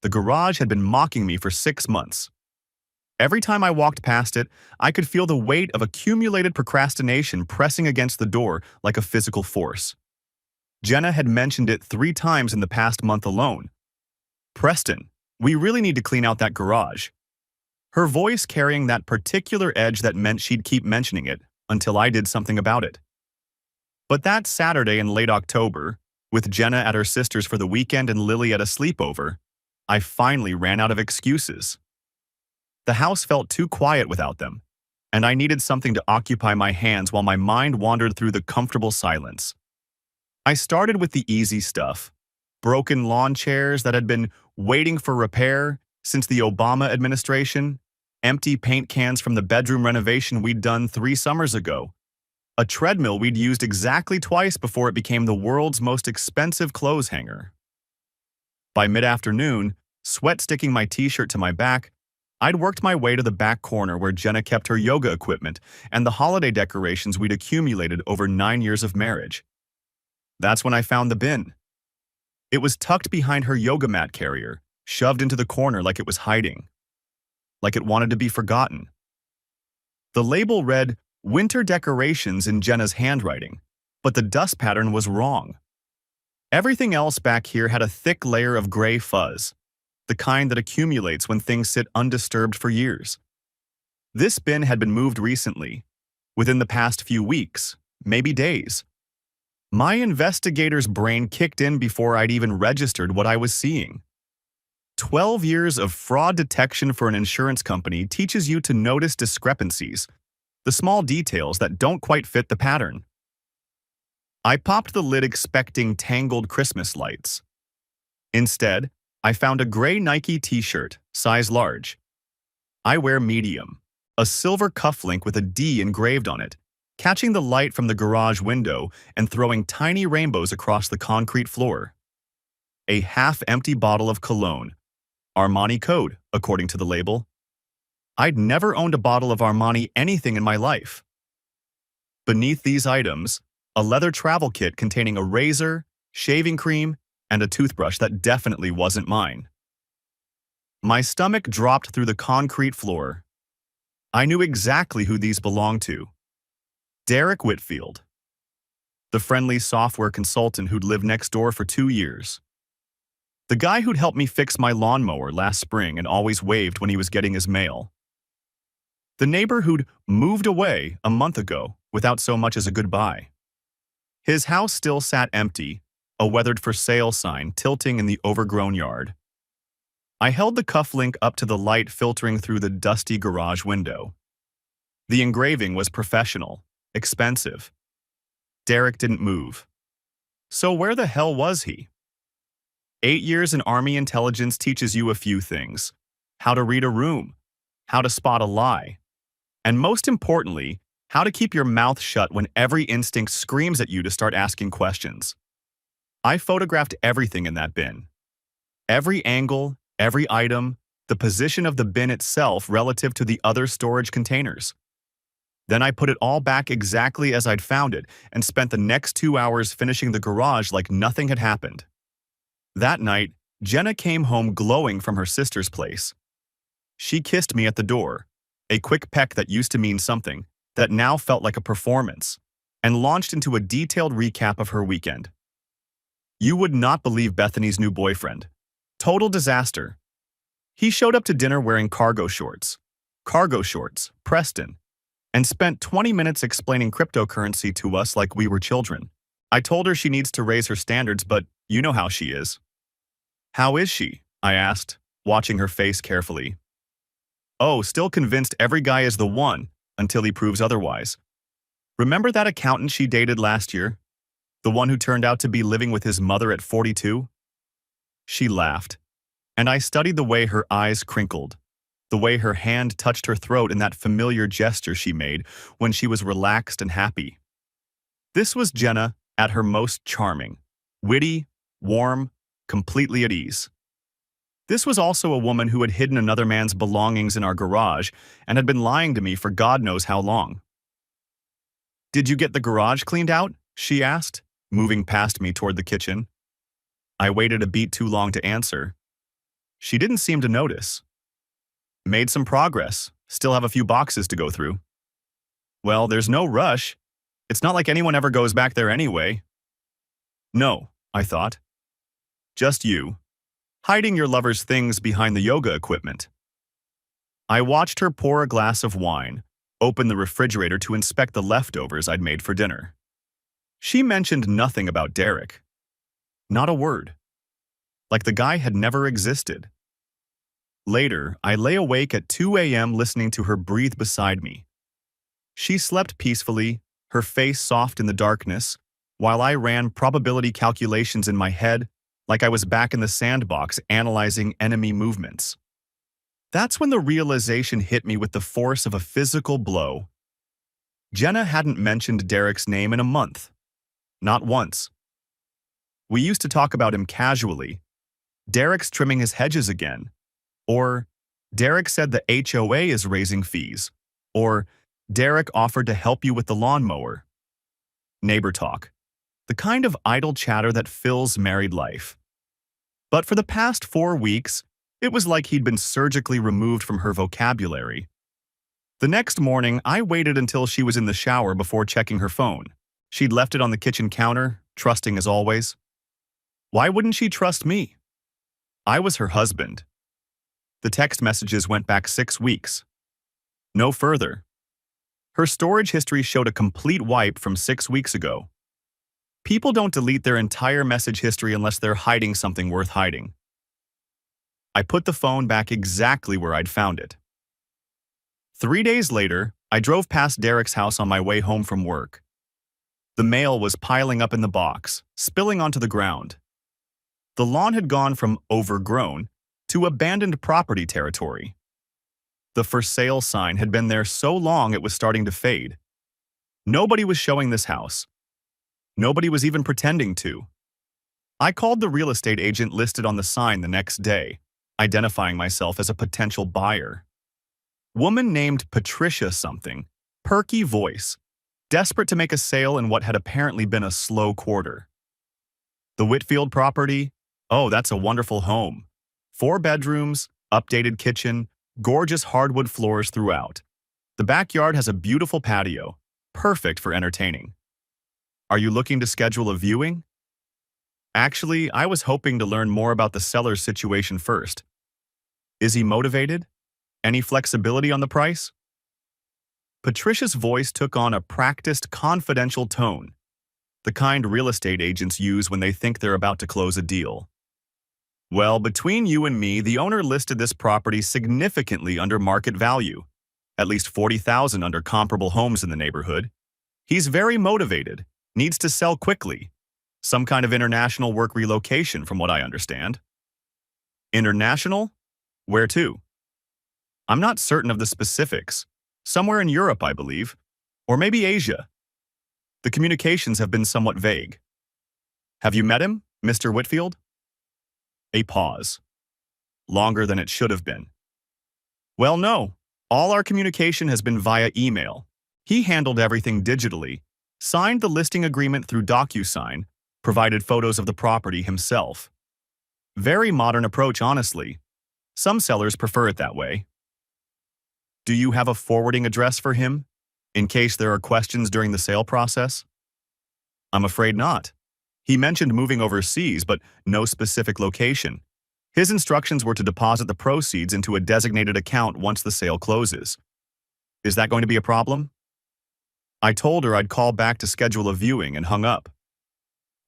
The garage had been mocking me for 6 months. Every time I walked past it, I could feel the weight of accumulated procrastination pressing against the door like a physical force. Jenna had mentioned it 3 times in the past month alone. "Preston, we really need to clean out that garage." Her voice carrying that particular edge that meant she'd keep mentioning it until I did something about it. But that Saturday in late October, with Jenna at her sister's for the weekend and Lily at a sleepover, I finally ran out of excuses. The house felt too quiet without them, and I needed something to occupy my hands while my mind wandered through the comfortable silence. I started with the easy stuff: broken lawn chairs that had been waiting for repair since the Obama administration, empty paint cans from the bedroom renovation we'd done 3 summers ago, a treadmill we'd used exactly twice before it became the world's most expensive clothes hanger. By mid-afternoon, sweat sticking my t-shirt to my back, I'd worked my way to the back corner where Jenna kept her yoga equipment and the holiday decorations we'd accumulated over 9 years of marriage. That's when I found the bin. It was tucked behind her yoga mat carrier, shoved into the corner like it was hiding, like it wanted to be forgotten. The label read "Winter Decorations" in Jenna's handwriting, but the dust pattern was wrong. Everything else back here had a thick layer of gray fuzz, the kind that accumulates when things sit undisturbed for years. This bin had been moved recently, within the past few weeks, maybe days. My investigator's brain kicked in before I'd even registered what I was seeing. 12 years of fraud detection for an insurance company teaches you to notice discrepancies, the small details that don't quite fit the pattern. I popped the lid expecting tangled Christmas lights. Instead, I found a gray Nike t-shirt, size large. I wear medium, a silver cufflink with a D engraved on it, catching the light from the garage window and throwing tiny rainbows across the concrete floor. A half-empty bottle of cologne, Armani Code, according to the label. I'd never owned a bottle of Armani anything in my life. Beneath these items, a leather travel kit containing a razor, shaving cream, and a toothbrush that definitely wasn't mine. My stomach dropped through the concrete floor. I knew exactly who these belonged to. Derek Whitfield, the friendly software consultant who'd lived next door for 2 years. The guy who'd helped me fix my lawnmower last spring and always waved when he was getting his mail. The neighbor who'd moved away a month ago without so much as a goodbye. His house still sat empty, a weathered for sale sign tilting in the overgrown yard. I held the cufflink up to the light filtering through the dusty garage window. The engraving was professional, expensive. Derek didn't move. So where the hell was he? 8 years in Army intelligence teaches you a few things: how to read a room, how to spot a lie, and most importantly, how to keep your mouth shut when every instinct screams at you to start asking questions. I photographed everything in that bin. Every angle, every item, the position of the bin itself relative to the other storage containers. Then I put it all back exactly as I'd found it and spent the next 2 hours finishing the garage like nothing had happened. That night, Jenna came home glowing from her sister's place. She kissed me at the door, a quick peck that used to mean something, that now felt like a performance, and launched into a detailed recap of her weekend. You would not believe Bethany's new boyfriend. Total disaster. He showed up to dinner wearing cargo shorts, Preston, and spent 20 minutes explaining cryptocurrency to us like we were children. I told her she needs to raise her standards, but you know how she is. "How is she?" I asked, watching her face carefully. "Oh, still convinced every guy is the one until he proves otherwise. Remember that accountant she dated last year? The one who turned out to be living with his mother at 42? She laughed, and I studied the way her eyes crinkled, the way her hand touched her throat in that familiar gesture she made when she was relaxed and happy. This was Jenna at her most charming, witty, warm, completely at ease. This was also a woman who had hidden another man's belongings in our garage and had been lying to me for God knows how long. "Did you get the garage cleaned out?" she asked, moving past me toward the kitchen. I waited a beat too long to answer. She didn't seem to notice. Made some progress. Still have a few boxes to go through. Well, there's no rush. It's not like anyone ever goes back there anyway. No, I thought. Just you, hiding your lover's things behind the yoga equipment. I watched her pour a glass of wine, open the refrigerator to inspect the leftovers I'd made for dinner. She mentioned nothing about Derek. Not a word. Like the guy had never existed. Later, I lay awake at 2 a.m. listening to her breathe beside me. She slept peacefully, her face soft in the darkness, while I ran probability calculations in my head like I was back in the sandbox analyzing enemy movements. That's when the realization hit me with the force of a physical blow. Jenna hadn't mentioned Derek's name in a month. Not once. We used to talk about him casually. Derek's trimming his hedges again. Or, Derek said the HOA is raising fees. Or, Derek offered to help you with the lawnmower. Neighbor talk. The kind of idle chatter that fills married life. But for the past 4 weeks, it was like he'd been surgically removed from her vocabulary. The next morning, I waited until she was in the shower before checking her phone. She'd left it on the kitchen counter, trusting as always. Why wouldn't she trust me? I was her husband. The text messages went back 6 weeks. No further. Her storage history showed a complete wipe from 6 weeks ago. People don't delete their entire message history unless they're hiding something worth hiding. I put the phone back exactly where I'd found it. 3 days later, I drove past Derek's house on my way home from work. The mail was piling up in the box, spilling onto the ground. The lawn had gone from overgrown to abandoned property territory. The for sale sign had been there so long it was starting to fade. Nobody was showing this house. Nobody was even pretending to. I called the real estate agent listed on the sign the next day, identifying myself as a potential buyer. Woman named Patricia something, perky voice, desperate to make a sale in what had apparently been a slow quarter. The Whitfield property? Oh, that's a wonderful home. 4 bedrooms, updated kitchen, gorgeous hardwood floors throughout. The backyard has a beautiful patio, perfect for entertaining. Are you looking to schedule a viewing? Actually, I was hoping to learn more about the seller's situation first. Is he motivated? Any flexibility on the price? Patricia's voice took on a practiced, confidential tone, the kind real estate agents use when they think they're about to close a deal. Well, between you and me, the owner listed this property significantly under market value, at least $40,000 under comparable homes in the neighborhood. He's very motivated, needs to sell quickly. Some kind of international work relocation, from what I understand. International? Where to? I'm not certain of the specifics. Somewhere in Europe, I believe. Or maybe Asia. The communications have been somewhat vague. Have you met him, Mr. Whitfield? A pause. Longer than it should have been. Well, no. All our communication has been via email. He handled everything digitally, signed the listing agreement through DocuSign, provided photos of the property himself. Very modern approach, honestly. Some sellers prefer it that way. Do you have a forwarding address for him, in case there are questions during the sale process? I'm afraid not. He mentioned moving overseas, but no specific location. His instructions were to deposit the proceeds into a designated account once the sale closes. Is that going to be a problem? I told her I'd call back to schedule a viewing and hung up.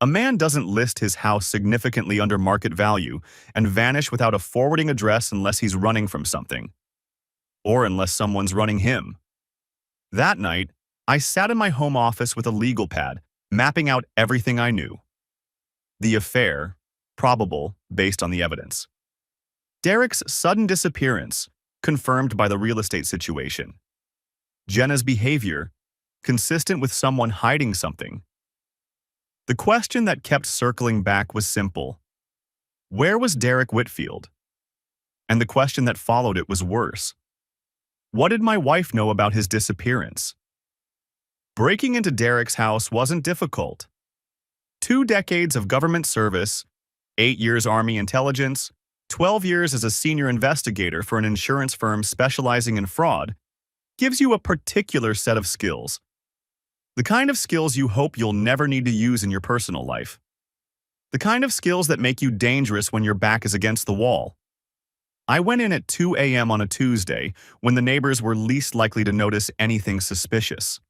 A man doesn't list his house significantly under market value and vanish without a forwarding address unless he's running from something. Or unless someone's running him. That night, I sat in my home office with a legal pad, mapping out everything I knew. The affair, probable based on the evidence. Derek's sudden disappearance, confirmed by the real estate situation. Jenna's behavior, consistent with someone hiding something. The question that kept circling back was simple. Where was Derek Whitfield? And the question that followed it was worse. What did my wife know about his disappearance? Breaking into Derek's house wasn't difficult. 2 decades of government service, 8 years Army intelligence, 12 years as a senior investigator for an insurance firm specializing in fraud gives you a particular set of skills. The kind of skills you hope you'll never need to use in your personal life. The kind of skills that make you dangerous when your back is against the wall. I went in at 2 a.m. on a Tuesday when the neighbors were least likely to notice anything suspicious.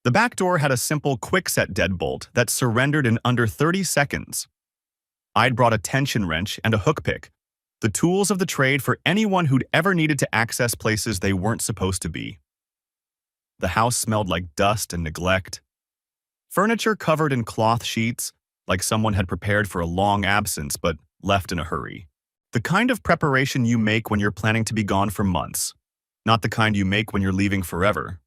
The back door had a simple quick-set deadbolt that surrendered in under 30 seconds. I'd brought a tension wrench and a hook pick, the tools of the trade for anyone who'd ever needed to access places they weren't supposed to be. The house smelled like dust and neglect. Furniture covered in cloth sheets, like someone had prepared for a long absence but left in a hurry. The kind of preparation you make when you're planning to be gone for months, not the kind you make when you're leaving forever.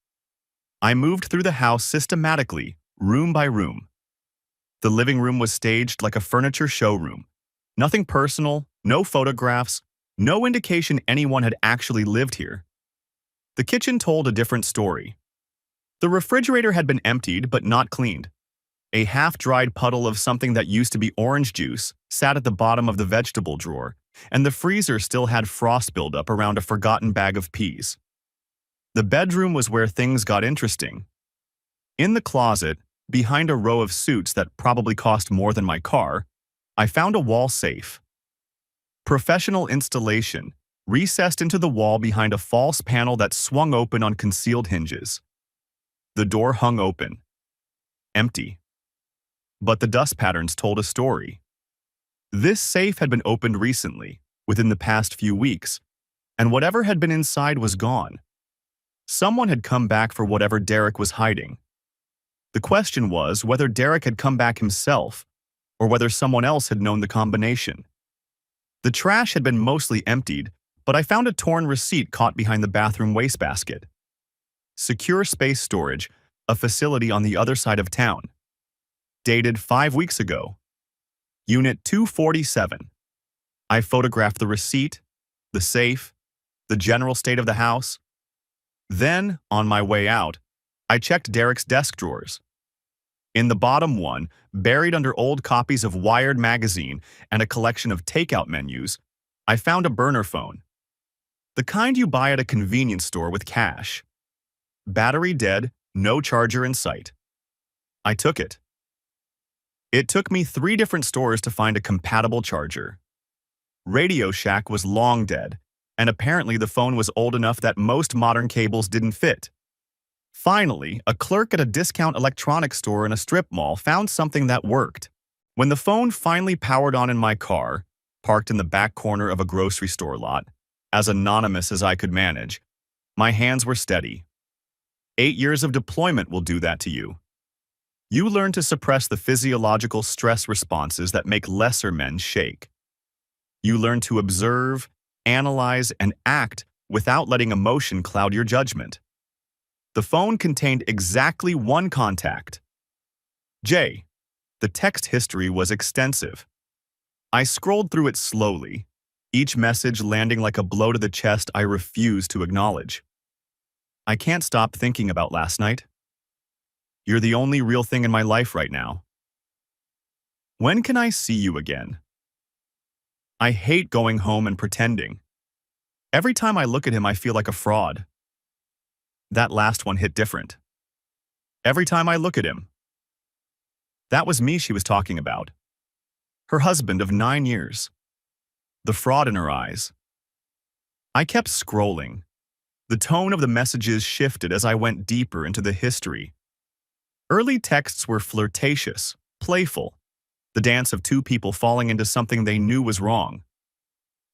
I moved through the house systematically, room by room. The living room was staged like a furniture showroom. Nothing personal, no photographs, no indication anyone had actually lived here. The kitchen told a different story. The refrigerator had been emptied but not cleaned. A half-dried puddle of something that used to be orange juice sat at the bottom of the vegetable drawer, and the freezer still had frost buildup around a forgotten bag of peas. The bedroom was where things got interesting. In the closet, behind a row of suits that probably cost more than my car, I found a wall safe. Professional installation, recessed into the wall behind a false panel that swung open on concealed hinges. The door hung open. Empty. But the dust patterns told a story. This safe had been opened recently, within the past few weeks, and whatever had been inside was gone. Someone had come back for whatever Derek was hiding. The question was whether Derek had come back himself, or whether someone else had known the combination. The trash had been mostly emptied, but I found a torn receipt caught behind the bathroom wastebasket. Secure Space Storage, a facility on the other side of town. Dated 5 weeks ago. Unit 247. I photographed the receipt, the safe, the general state of the house. Then, on my way out, I checked Derek's desk drawers. In the bottom one, buried under old copies of Wired magazine and a collection of takeout menus, I found a burner phone. The kind you buy at a convenience store with cash. Battery dead, no charger in sight. I took it. It took me 3 different stores to find a compatible charger. Radio Shack was long dead, and apparently the phone was old enough that most modern cables didn't fit. Finally, a clerk at a discount electronics store in a strip mall found something that worked. When the phone finally powered on in my car, parked in the back corner of a grocery store lot, as anonymous as I could manage, my hands were steady. 8 years of deployment will do that to you. You learn to suppress the physiological stress responses that make lesser men shake. You learn to observe, analyze, and act without letting emotion cloud your judgment. The phone contained exactly 1 contact. J. The text history was extensive. I scrolled through it slowly, each message landing like a blow to the chest I refused to acknowledge. I can't stop thinking about last night. You're the only real thing in my life right now. When can I see you again? I hate going home and pretending. Every time I look at him, I feel like a fraud. That last one hit different. Every time I look at him. That was me she was talking about. Her husband of 9 years. The fraud in her eyes. I kept scrolling. The tone of the messages shifted as I went deeper into the history. Early texts were flirtatious, playful, the dance of 2 people falling into something they knew was wrong.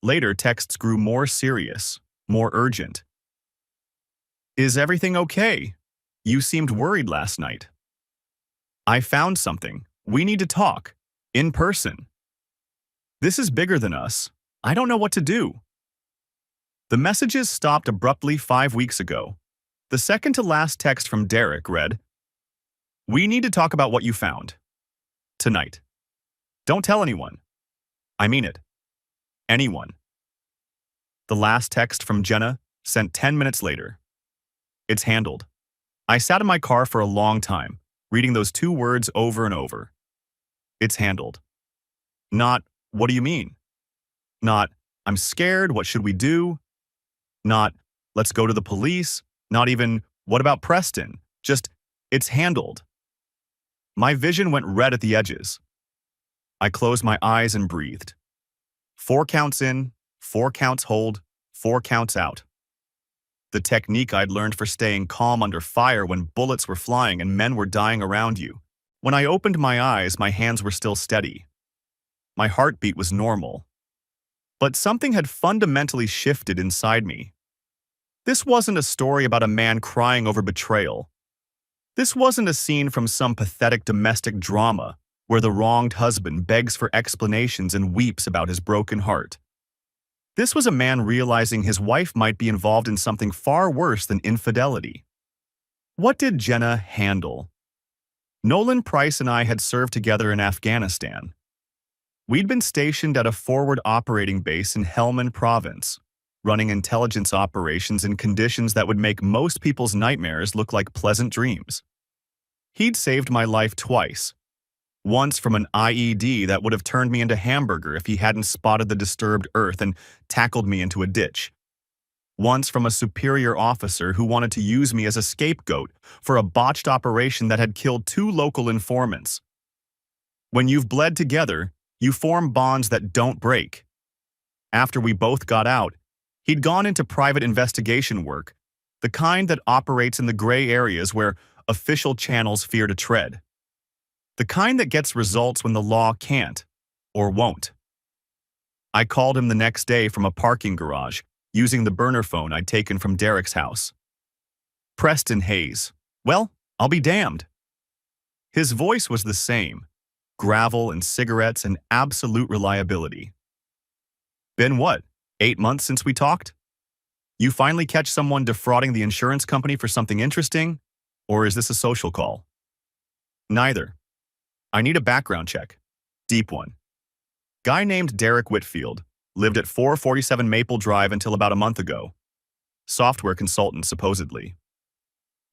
Later, texts grew more serious, more urgent. Is everything okay? You seemed worried last night. I found something. We need to talk. In person. This is bigger than us. I don't know what to do. The messages stopped abruptly 5 weeks ago. The second to last text from Derek read, "We need to talk about what you found. Tonight. Don't tell anyone. I mean it. Anyone." The last text from Jenna, sent 10 minutes later. It's handled. I sat in my car for a long time, reading those 2 words over and over. It's handled. Not, what do you mean? Not, I'm scared, what should we do? Not, let's go to the police. Not even, what about Preston? Just, it's handled. My vision went red at the edges. I closed my eyes and breathed. 4 counts in, 4 counts hold, 4 counts out. The technique I'd learned for staying calm under fire when bullets were flying and men were dying around you. When I opened my eyes, my hands were still steady. My heartbeat was normal. But something had fundamentally shifted inside me. This wasn't a story about a man crying over betrayal. This wasn't a scene from some pathetic domestic drama where the wronged husband begs for explanations and weeps about his broken heart. This was a man realizing his wife might be involved in something far worse than infidelity. What did Jenna handle? Nolan Price and I had served together in Afghanistan. We'd been stationed at a forward operating base in Helmand Province, running intelligence operations in conditions that would make most people's nightmares look like pleasant dreams. He'd saved my life twice. Once from an IED that would have turned me into hamburger if he hadn't spotted the disturbed earth and tackled me into a ditch. Once from a superior officer who wanted to use me as a scapegoat for a botched operation that had killed 2 local informants. When you've bled together, you form bonds that don't break. After we both got out, he'd gone into private investigation work, the kind that operates in the gray areas where official channels fear to tread. The kind that gets results when the law can't, or won't. I called him the next day from a parking garage, using the burner phone I'd taken from Derek's house. Preston Hayes. Well, I'll be damned. His voice was the same, gravel and cigarettes and absolute reliability. Been what, 8 months since we talked? You finally catch someone defrauding the insurance company for something interesting? Or is this a social call? Neither. I need a background check. Deep one. Guy named Derek Whitfield, lived at 447 Maple Drive until about a month ago. Software consultant, supposedly.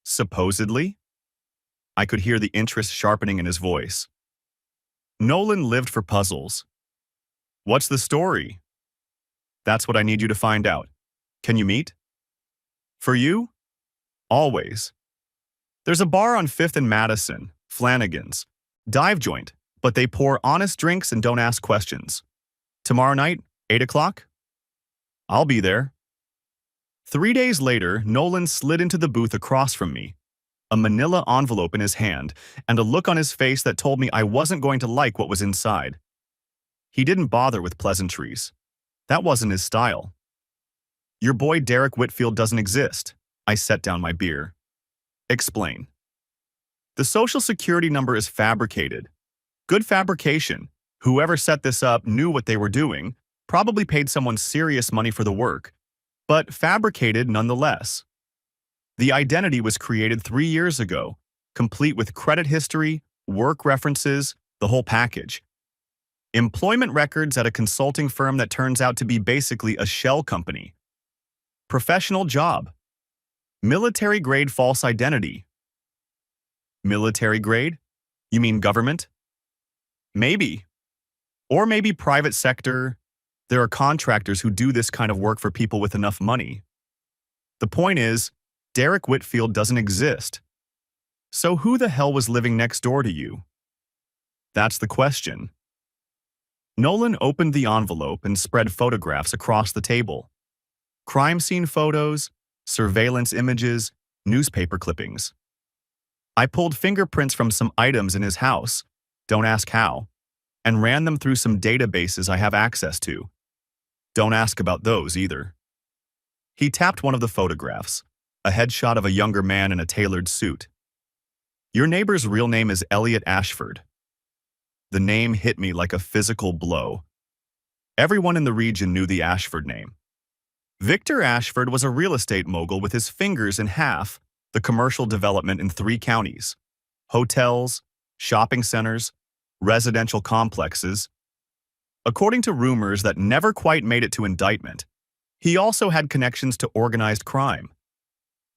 Supposedly? I could hear the interest sharpening in his voice. Nolan lived for puzzles. What's the story? That's what I need you to find out. Can you meet? For you? Always. There's a bar on 5th and Madison, Flanagan's. Dive joint, but they pour honest drinks and don't ask questions. Tomorrow night, 8 o'clock? I'll be there. 3 days later, Nolan slid into the booth across from me, a manila envelope in his hand, and a look on his face that told me I wasn't going to like what was inside. He didn't bother with pleasantries. That wasn't his style. Your boy Derek Whitfield doesn't exist. I set down my beer. Explain. The social security number is fabricated. Good fabrication. Whoever set this up knew what they were doing, probably paid someone serious money for the work, but fabricated nonetheless. The identity was created 3 years ago, complete with credit history, work references, the whole package. Employment records at a consulting firm that turns out to be basically a shell company. Professional job. Military-grade false identity. Military grade? You mean government? Maybe. Or maybe private sector. There are contractors who do this kind of work for people with enough money. The point is, Derek Whitfield doesn't exist. So who the hell was living next door to you? That's the question. Nolan opened the envelope and spread photographs across the table. Crime scene photos, surveillance images, newspaper clippings. I pulled fingerprints from some items in his house, don't ask how, and ran them through some databases I have access to. Don't ask about those either. He tapped one of the photographs, a headshot of a younger man in a tailored suit. Your neighbor's real name is Elliot Ashford. The name hit me like a physical blow. Everyone in the region knew the Ashford name. Victor Ashford was a real estate mogul with his fingers in half the commercial development in 3 counties, hotels, shopping centers, residential complexes. According to rumors that never quite made it to indictment, he also had connections to organized crime,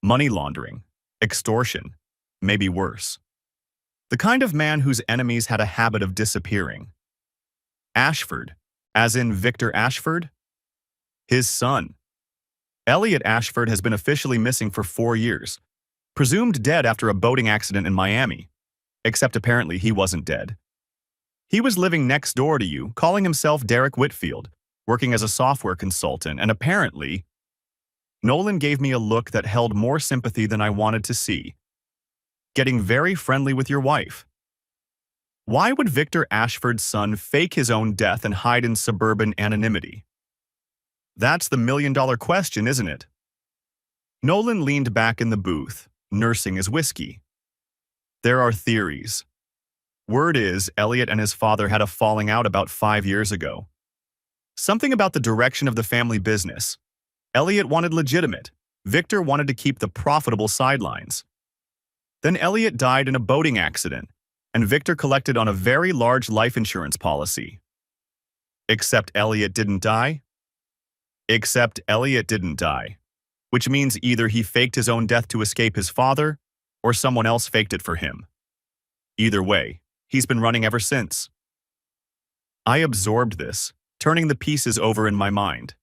money laundering, extortion, maybe worse. The kind of man whose enemies had a habit of disappearing. Ashford, As in Victor Ashford? His son. Elliot Ashford has been officially missing for 4 years, presumed dead after a boating accident in Miami. Except apparently he wasn't dead. He was living next door to you, calling himself Derek Whitfield, working as a software consultant, and apparently, Nolan gave me a look that held more sympathy than I wanted to see. Getting very friendly with your wife. Why would Victor Ashford's son fake his own death and hide in suburban anonymity? That's the million-dollar question, isn't it? Nolan leaned back in the booth, nursing his whiskey. There are theories. Word is, Elliot and his father had a falling out about 5 years ago. Something about the direction of the family business. Elliot wanted legitimate. Victor wanted to keep the profitable sidelines. Then Elliot died in a boating accident, and Victor collected on a very large life insurance policy. Except Elliot didn't die? Except Elliot didn't die. Which means either he faked his own death to escape his father, or someone else faked it for him. Either way, he's been running ever since. I absorbed this, turning the pieces over in my mind.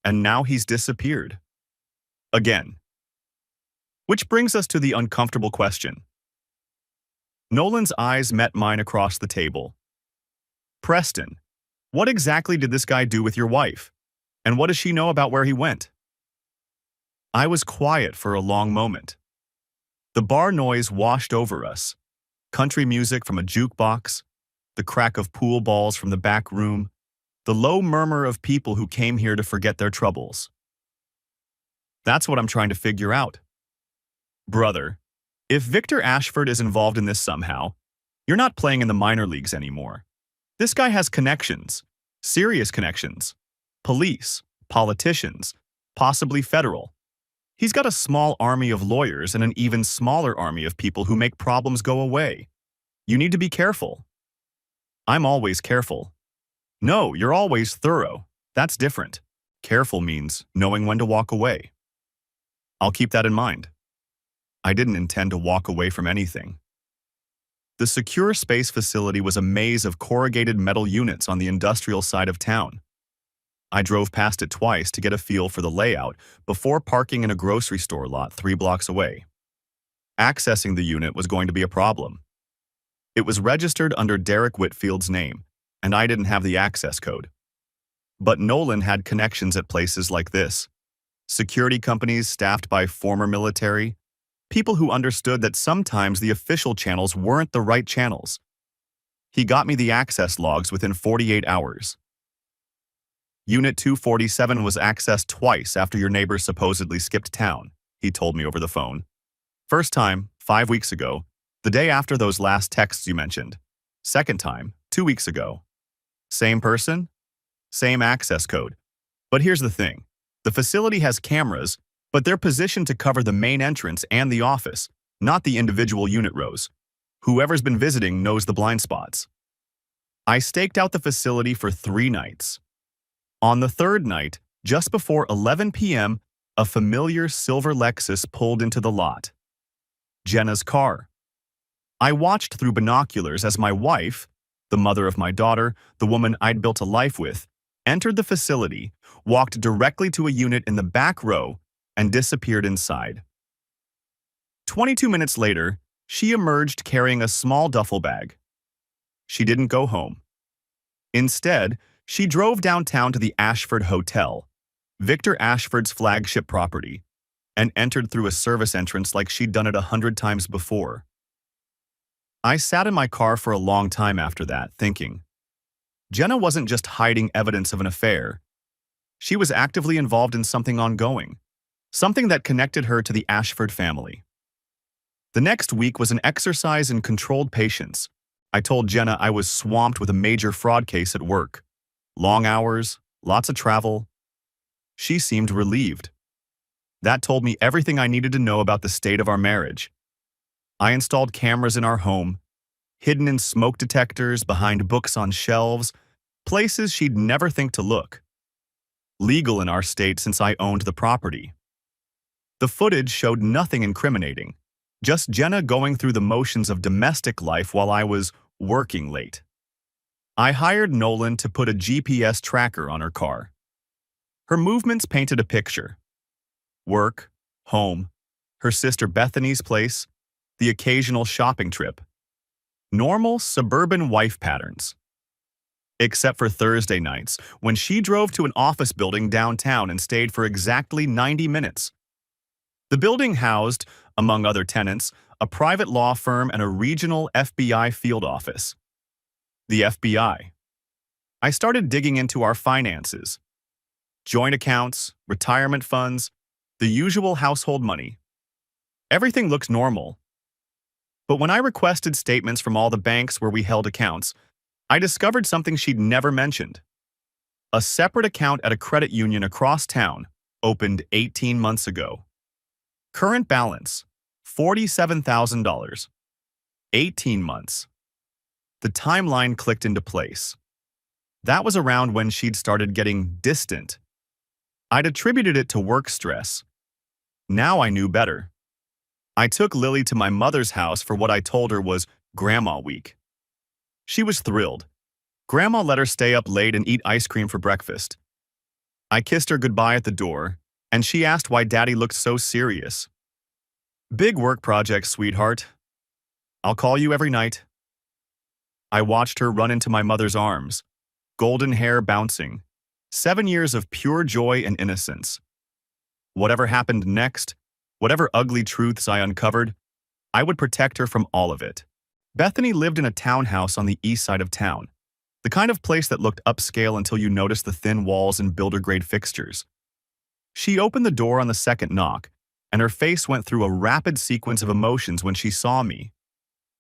And now he's disappeared. Again. Which brings us to the uncomfortable question. Nolan's eyes met mine across the table. Preston, what exactly did this guy do with your wife? And what does she know about where he went? I was quiet for a long moment. The bar noise washed over us. Country music from a jukebox, the crack of pool balls from the back room, the low murmur of people who came here to forget their troubles. That's what I'm trying to figure out. Brother, if Victor Ashford is involved in this somehow, you're not playing in the minor leagues anymore. This guy has connections, serious connections. Police, politicians, possibly federal. He's got a small army of lawyers and an even smaller army of people who make problems go away. You need to be careful. I'm always careful. No, you're always thorough. That's different. Careful means knowing when to walk away. I'll keep that in mind. I didn't intend to walk away from anything. The secure space facility was a maze of corrugated metal units on the industrial side of town. I drove past it twice to get a feel for the layout before parking in a grocery store lot 3 blocks away. Accessing the unit was going to be a problem. It was registered under Derek Whitfield's name, and I didn't have the access code. But Nolan had connections at places like this. Security companies staffed by former military, people who understood that sometimes the official channels weren't the right channels. He got me the access logs within 48 hours. Unit 247 was accessed twice after your neighbor supposedly skipped town, he told me over the phone. First time, 5 weeks ago, the day after those last texts you mentioned. Second time, 2 weeks ago. Same person? Same access code. But here's the thing. The facility has cameras, but they're positioned to cover the main entrance and the office, not the individual unit rows. Whoever's been visiting knows the blind spots. I staked out the facility for 3 nights. On the 3rd night, just before 11 p.m., a familiar silver Lexus pulled into the lot. Jenna's car. I watched through binoculars as my wife, the mother of my daughter, the woman I'd built a life with, entered the facility, walked directly to a unit in the back row, and disappeared inside. 22 minutes later, she emerged carrying a small duffel bag. She didn't go home. Instead, she drove downtown to the Ashford Hotel, Victor Ashford's flagship property, and entered through a service entrance like she'd done it 100 times before. I sat in my car for a long time after that, thinking, Jenna wasn't just hiding evidence of an affair. She was actively involved in something ongoing, something that connected her to the Ashford family. The next week was an exercise in controlled patience. I told Jenna I was swamped with a major fraud case at work. Long hours, lots of travel. She seemed relieved. That told me everything I needed to know about the state of our marriage. I installed cameras in our home, hidden in smoke detectors, behind books on shelves, places she'd never think to look. Legal in our state since I owned the property. The footage showed nothing incriminating, just Jenna going through the motions of domestic life while I was working late. I hired Nolan to put a GPS tracker on her car. Her movements painted a picture. Work, home, her sister Bethany's place, the occasional shopping trip. Normal suburban wife patterns. Except for Thursday nights, when she drove to an office building downtown and stayed for exactly 90 minutes. The building housed, among other tenants, a private law firm and a regional FBI field office. The FBI. I started digging into our finances. Joint accounts, retirement funds, the usual household money. Everything looked normal. But when I requested statements from all the banks where we held accounts, I discovered something she'd never mentioned. A separate account at a credit union across town, opened 18 months ago. Current balance, $47,000. 18 months. The timeline clicked into place. That was around when she'd started getting distant. I'd attributed it to work stress. Now I knew better. I took Lily to my mother's house for what I told her was Grandma Week. She was thrilled. Grandma let her stay up late and eat ice cream for breakfast. I kissed her goodbye at the door, and she asked why Daddy looked so serious. Big work project, sweetheart. I'll call you every night. I watched her run into my mother's arms, golden hair bouncing, 7 years of pure joy and innocence. Whatever happened next, whatever ugly truths I uncovered, I would protect her from all of it. Bethany lived in a townhouse on the east side of town, the kind of place that looked upscale until you noticed the thin walls and builder-grade fixtures. She opened the door on the second knock, and her face went through a rapid sequence of emotions when she saw me.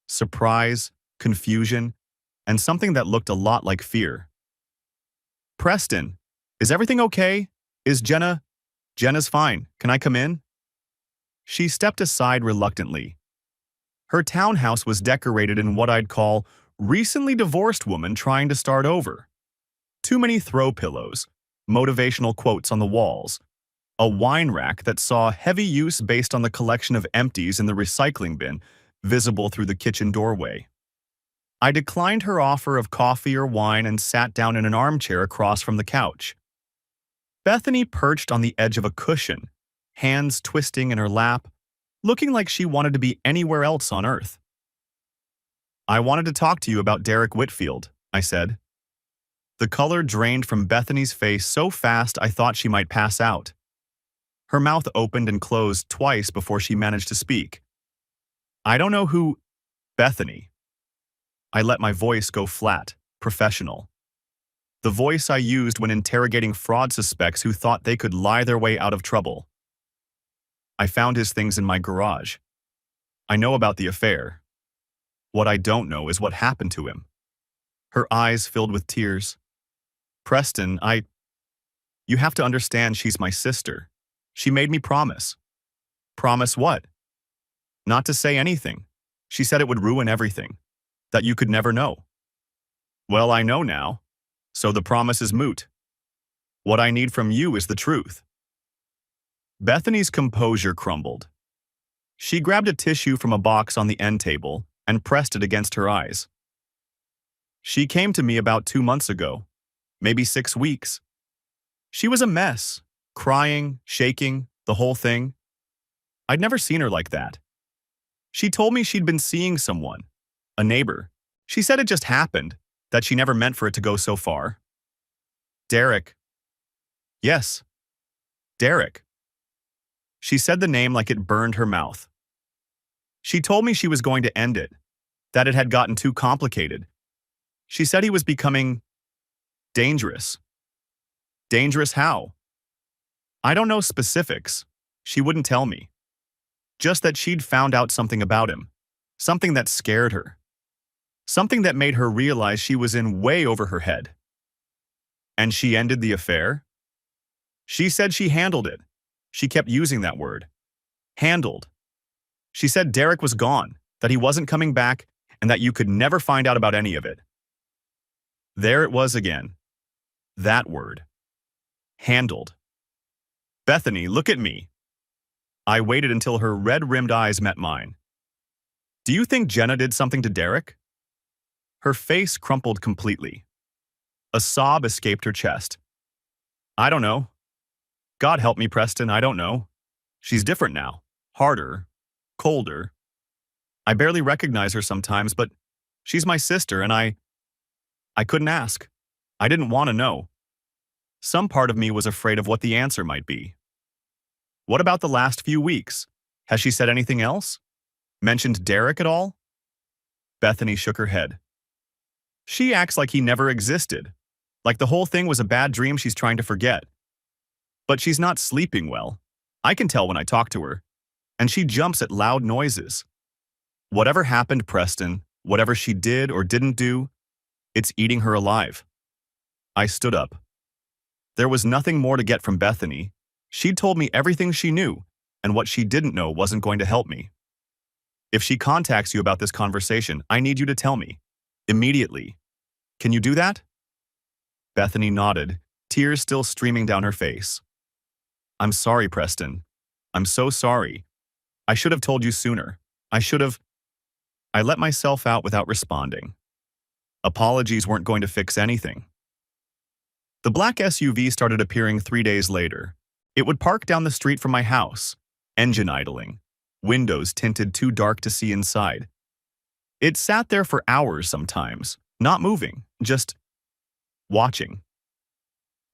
Surprise, confusion, and something that looked a lot like fear. "Preston, is everything okay? Is Jenna? Jenna's fine. Can I come in?" She stepped aside reluctantly. Her townhouse was decorated in what I'd call recently divorced woman trying to start over. Too many throw pillows, motivational quotes on the walls, a wine rack that saw heavy use based on the collection of empties in the recycling bin visible through the kitchen doorway. I declined her offer of coffee or wine and sat down in an armchair across from the couch. Bethany perched on the edge of a cushion, hands twisting in her lap, looking like she wanted to be anywhere else on earth. "I wanted to talk to you about Derek Whitfield," I said. The color drained from Bethany's face so fast I thought she might pass out. Her mouth opened and closed twice before she managed to speak. "I don't know who—" "Bethany." I let my voice go flat, professional. The voice I used when interrogating fraud suspects who thought they could lie their way out of trouble. "I found his things in my garage. I know about the affair. What I don't know is what happened to him." Her eyes filled with tears. "Preston, you have to understand she's my sister. She made me promise." "Promise what?" "Not to say anything. She said it would ruin everything. That you could never know." "Well, I know now. So the promise is moot. What I need from you is the truth." Bethany's composure crumbled. She grabbed a tissue from a box on the end table and pressed it against her eyes. "She came to me about 2 months ago, maybe 6 weeks. She was a mess, crying, shaking, the whole thing. I'd never seen her like that. She told me she'd been seeing someone, a neighbor. She said it just happened, that she never meant for it to go so far." "Derek." "Yes, Derek." She said the name like it burned her mouth. "She told me she was going to end it, that it had gotten too complicated. She said he was becoming dangerous." "Dangerous how?" "I don't know specifics. She wouldn't tell me. Just that she'd found out something about him, something that scared her. Something that made her realize she was in way over her head." "And she ended the affair?" "She said she handled it. She kept using that word. Handled. She said Derek was gone, that he wasn't coming back, and that you could never find out about any of it." There it was again. That word. Handled. "Bethany, look at me." I waited until her red-rimmed eyes met mine. "Do you think Jenna did something to Derek?" Her face crumpled completely. A sob escaped her chest. I don't know. God help me, Preston, I don't know. She's different now. Harder. Colder. I barely recognize her sometimes, but she's my sister and I couldn't ask. I didn't want to know. Some part of me was afraid of what the answer might be. What about the last few weeks? Has she said anything else? Mentioned Derek at all? Bethany shook her head. She acts like he never existed. Like the whole thing was a bad dream she's trying to forget. But she's not sleeping well. I can tell when I talk to her. And she jumps at loud noises. Whatever happened, Preston, whatever she did or didn't do, it's eating her alive. I stood up. There was nothing more to get from Bethany. She'd told me everything she knew, and what she didn't know wasn't going to help me. If she contacts you about this conversation, I need you to tell me. Immediately. Can you do that? Bethany nodded, tears still streaming down her face. I'm sorry, Preston. I'm so sorry. I should have told you sooner. I let myself out without responding. Apologies weren't going to fix anything. The black SUV started appearing 3 days later. It would park down the street from my house, engine idling, windows tinted too dark to see inside. It sat there for hours sometimes, not moving, just watching.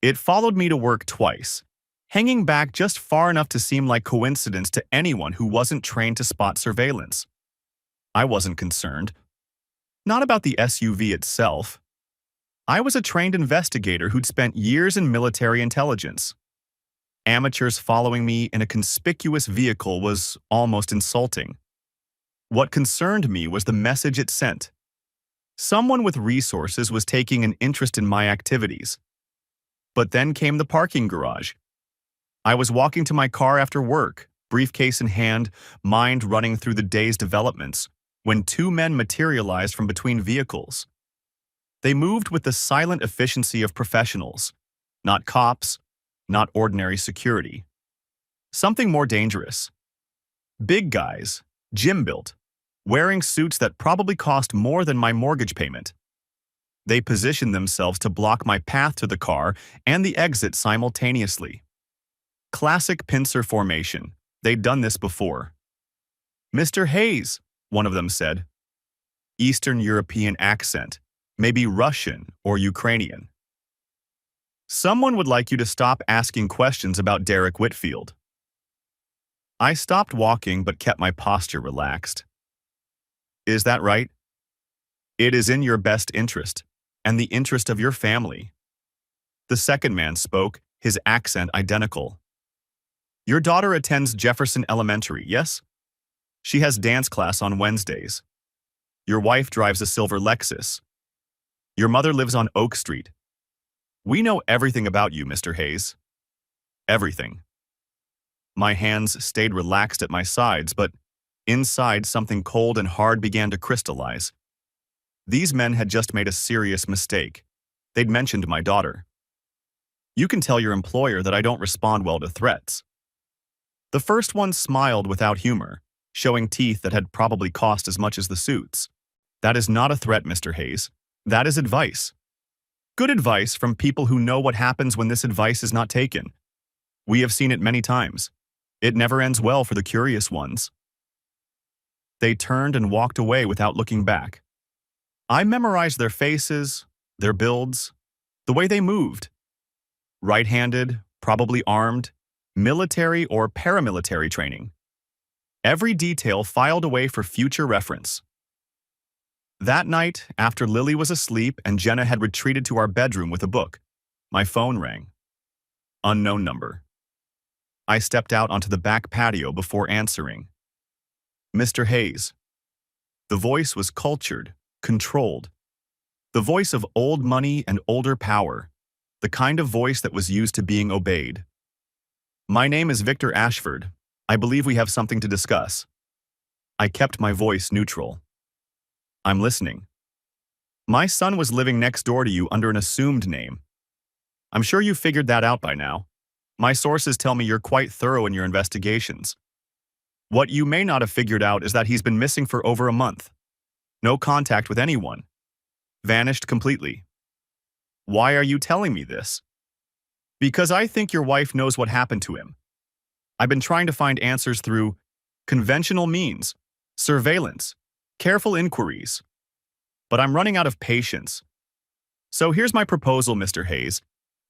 It followed me to work twice, hanging back just far enough to seem like coincidence to anyone who wasn't trained to spot surveillance. I wasn't concerned. Not about the SUV itself. I was a trained investigator who'd spent years in military intelligence. Amateurs following me in a conspicuous vehicle was almost insulting. What concerned me was the message it sent. Someone with resources was taking an interest in my activities. But then came the parking garage. I was walking to my car after work, briefcase in hand, mind running through the day's developments, when two men materialized from between vehicles. They moved with the silent efficiency of professionals, not cops, not ordinary security. Something more dangerous. Big guys, gym-built, wearing suits that probably cost more than my mortgage payment. They positioned themselves to block my path to the car and the exit simultaneously. Classic pincer formation. They'd done this before. Mr. Hayes, one of them said. Eastern European accent, maybe Russian or Ukrainian. Someone would like you to stop asking questions about Derek Whitfield. I stopped walking but kept my posture relaxed. Is that right? It is in your best interest, and the interest of your family. The second man spoke, his accent identical. Your daughter attends Jefferson Elementary, yes? She has dance class on Wednesdays. Your wife drives a silver Lexus. Your mother lives on Oak Street. We know everything about you, Mr. Hayes. Everything. My hands stayed relaxed at my sides, but inside something cold and hard began to crystallize. These men had just made a serious mistake. They'd mentioned my daughter. You can tell your employer that I don't respond well to threats. The first one smiled without humor, showing teeth that had probably cost as much as the suits. That is not a threat, Mr. Hayes. That is advice. Good advice from people who know what happens when this advice is not taken. We have seen it many times. It never ends well for the curious ones. They turned and walked away without looking back. I memorized their faces, their builds, the way they moved. Right-handed, probably armed, military or paramilitary training. Every detail filed away for future reference. That night, after Lily was asleep and Jenna had retreated to our bedroom with a book, my phone rang. Unknown number. I stepped out onto the back patio before answering. Mr. Hayes. The voice was cultured, controlled. The voice of old money and older power. The kind of voice that was used to being obeyed. My name is Victor Ashford. I believe we have something to discuss. I kept my voice neutral. I'm listening. My son was living next door to you under an assumed name. I'm sure you figured that out by now. My sources tell me you're quite thorough in your investigations. What you may not have figured out is that he's been missing for over a month. No contact with anyone. Vanished completely. Why are you telling me this? Because I think your wife knows what happened to him. I've been trying to find answers through conventional means, surveillance, careful inquiries, but I'm running out of patience. So here's my proposal, Mr. Hayes,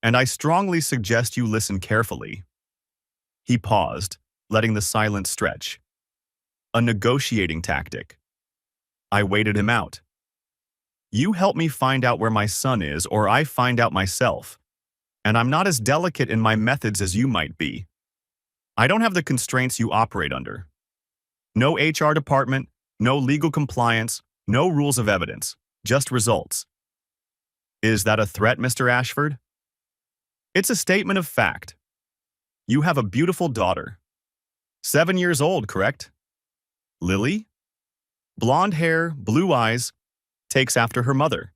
and I strongly suggest you listen carefully. He paused, letting the silence stretch. A negotiating tactic. I waited him out. You help me find out where my son is, or I find out myself. And I'm not as delicate in my methods as you might be. I don't have the constraints you operate under. No HR department, no legal compliance, no rules of evidence, just results. Is that a threat, Mr. Ashford? It's a statement of fact. You have a beautiful daughter. 7 years old, correct? Lily? Blonde hair, blue eyes, takes after her mother.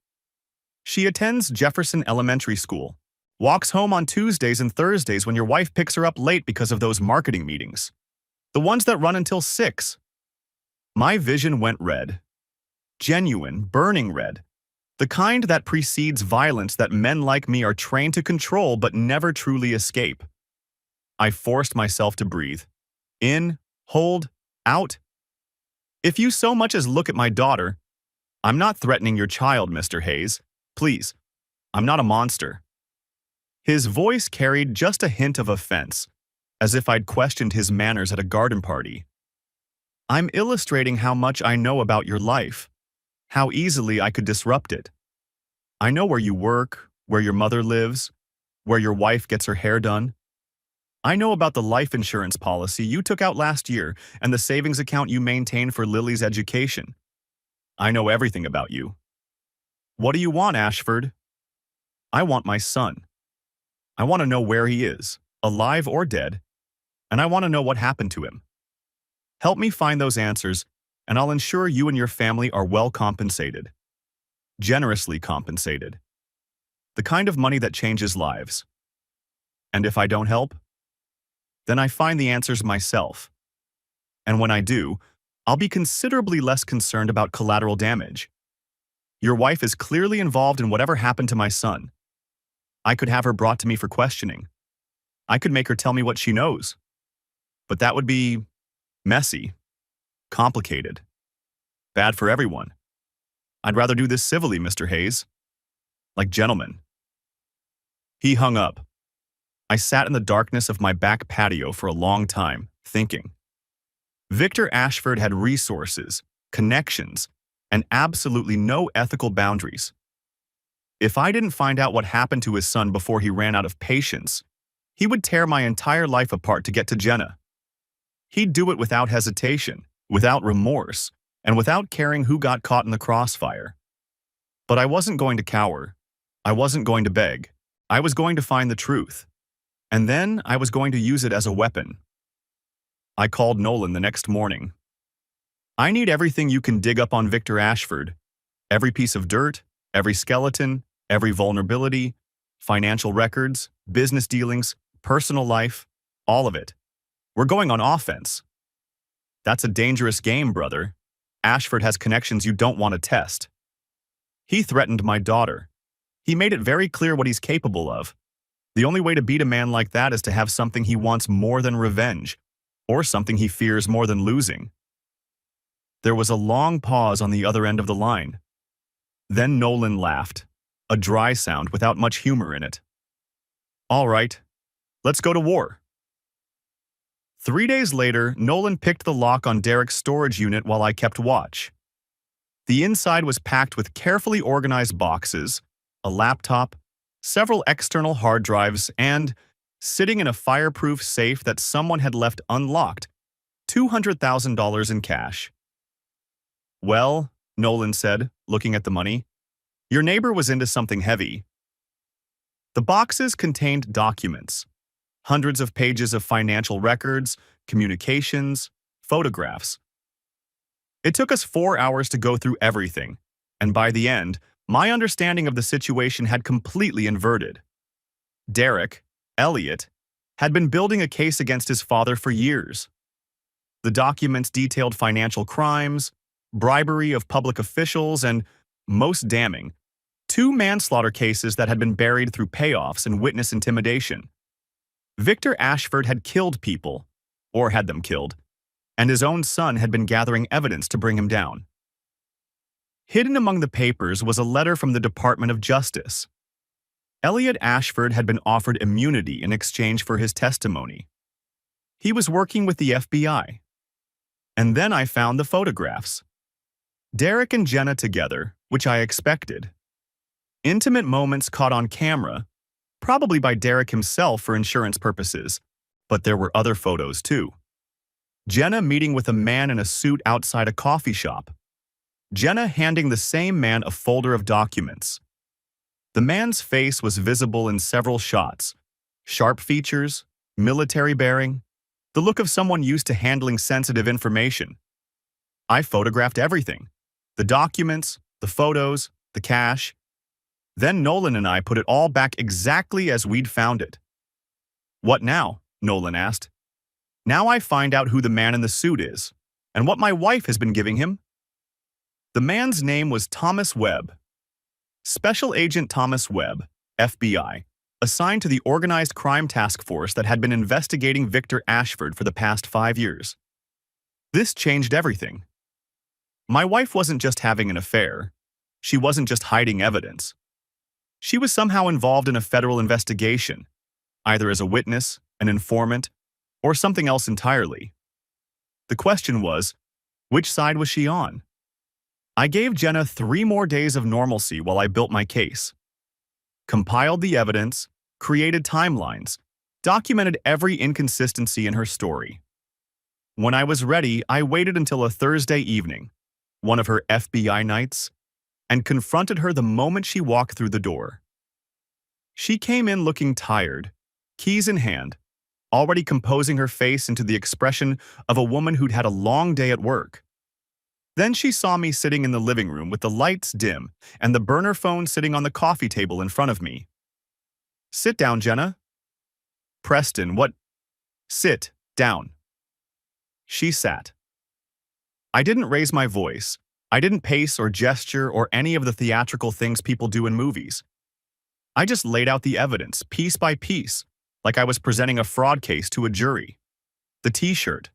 She attends Jefferson Elementary School, walks home on Tuesdays and Thursdays when your wife picks her up late because of those marketing meetings. The ones that run until 6. My vision went red. Genuine, burning red. The kind that precedes violence that men like me are trained to control but never truly escape. I forced myself to breathe. In, hold, out. If you so much as look at my daughter, I'm not threatening your child, Mr. Hayes. Please, I'm not a monster. His voice carried just a hint of offense, as if I'd questioned his manners at a garden party. I'm illustrating how much I know about your life, how easily I could disrupt it. I know where you work, where your mother lives, where your wife gets her hair done. I know about the life insurance policy you took out last year and the savings account you maintain for Lily's education. I know everything about you. What do you want, Ashford? I want my son. I want to know where he is, alive or dead, and I want to know what happened to him. Help me find those answers, and I'll ensure you and your family are well compensated. Generously compensated. The kind of money that changes lives. And if I don't help, then I find the answers myself. And when I do, I'll be considerably less concerned about collateral damage. Your wife is clearly involved in whatever happened to my son. I could have her brought to me for questioning. I could make her tell me what she knows. But that would be messy, complicated, bad for everyone. I'd rather do this civilly, Mr. Hayes. Like gentlemen. He hung up. I sat in the darkness of my back patio for a long time, thinking. Victor Ashford had resources, connections, and absolutely no ethical boundaries. If I didn't find out what happened to his son before he ran out of patience, he would tear my entire life apart to get to Jenna. He'd do it without hesitation, without remorse, and without caring who got caught in the crossfire. But I wasn't going to cower. I wasn't going to beg. I was going to find the truth. And then I was going to use it as a weapon. I called Nolan the next morning. I need everything you can dig up on Victor Ashford. Every piece of dirt, every skeleton, every vulnerability, financial records, business dealings, personal life, all of it. We're going on offense. That's a dangerous game, brother. Ashford has connections you don't want to test. He threatened my daughter. He made it very clear what he's capable of. The only way to beat a man like that is to have something he wants more than revenge, or something he fears more than losing. There was a long pause on the other end of the line. Then Nolan laughed, a dry sound without much humor in it. All right, let's go to war. 3 days later, Nolan picked the lock on Derek's storage unit while I kept watch. The inside was packed with carefully organized boxes, a laptop, several external hard drives, and, sitting in a fireproof safe that someone had left unlocked, $200,000 in cash. Well, Nolan said, looking at the money, your neighbor was into something heavy. The boxes contained documents, hundreds of pages of financial records, communications, photographs. It took us 4 hours to go through everything, and by the end, my understanding of the situation had completely inverted. Derek, Elliot, had been building a case against his father for years. The documents detailed financial crimes, bribery of public officials, and, most damning, 2 manslaughter cases that had been buried through payoffs and witness intimidation. Victor Ashford had killed people, or had them killed, and his own son had been gathering evidence to bring him down. Hidden among the papers was a letter from the Department of Justice. Elliot Ashford had been offered immunity in exchange for his testimony. He was working with the FBI. And then I found the photographs. Derek and Jenna together, which I expected. Intimate moments caught on camera, probably by Derek himself for insurance purposes, but there were other photos too. Jenna meeting with a man in a suit outside a coffee shop. Jenna handing the same man a folder of documents. The man's face was visible in several shots. Sharp features, military bearing, the look of someone used to handling sensitive information. I photographed everything. The documents, the photos, the cash. Then Nolan and I put it all back exactly as we'd found it. "What now?" Nolan asked. "Now I find out who the man in the suit is, and what my wife has been giving him." The man's name was Thomas Webb. Special Agent Thomas Webb, FBI, assigned to the Organized Crime Task Force that had been investigating Victor Ashford for the past 5 years. This changed everything. My wife wasn't just having an affair. She wasn't just hiding evidence. She was somehow involved in a federal investigation, either as a witness, an informant, or something else entirely. The question was, which side was she on? I gave Jenna 3 more days of normalcy while I built my case. Compiled the evidence, created timelines, documented every inconsistency in her story. When I was ready, I waited until a Thursday evening, one of her FBI nights, and confronted her the moment she walked through the door. She came in looking tired, keys in hand, already composing her face into the expression of a woman who'd had a long day at work. Then she saw me sitting in the living room with the lights dim and the burner phone sitting on the coffee table in front of me. "Sit down, Jenna." "Preston, what?" "Sit down." She sat. I didn't raise my voice. I didn't pace or gesture or any of the theatrical things people do in movies. I just laid out the evidence, piece by piece, like I was presenting a fraud case to a jury. The t-shirt,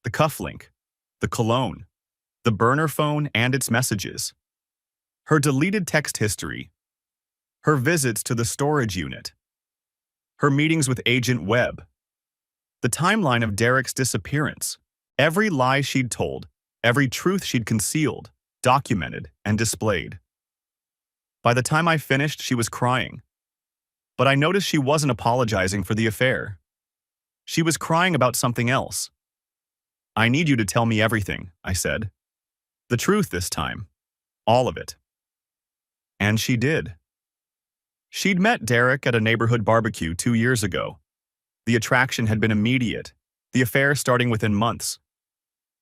the cufflink, the cologne, the burner phone and its messages, her deleted text history, her visits to the storage unit, her meetings with Agent Webb, the timeline of Derek's disappearance, every lie she'd told, every truth she'd concealed, documented, and displayed. By the time I finished, she was crying. But I noticed she wasn't apologizing for the affair. She was crying about something else. "I need you to tell me everything," I said. "The truth this time. All of it." And she did. She'd met Derek at a neighborhood barbecue 2 years ago. The attraction had been immediate, the affair starting within months.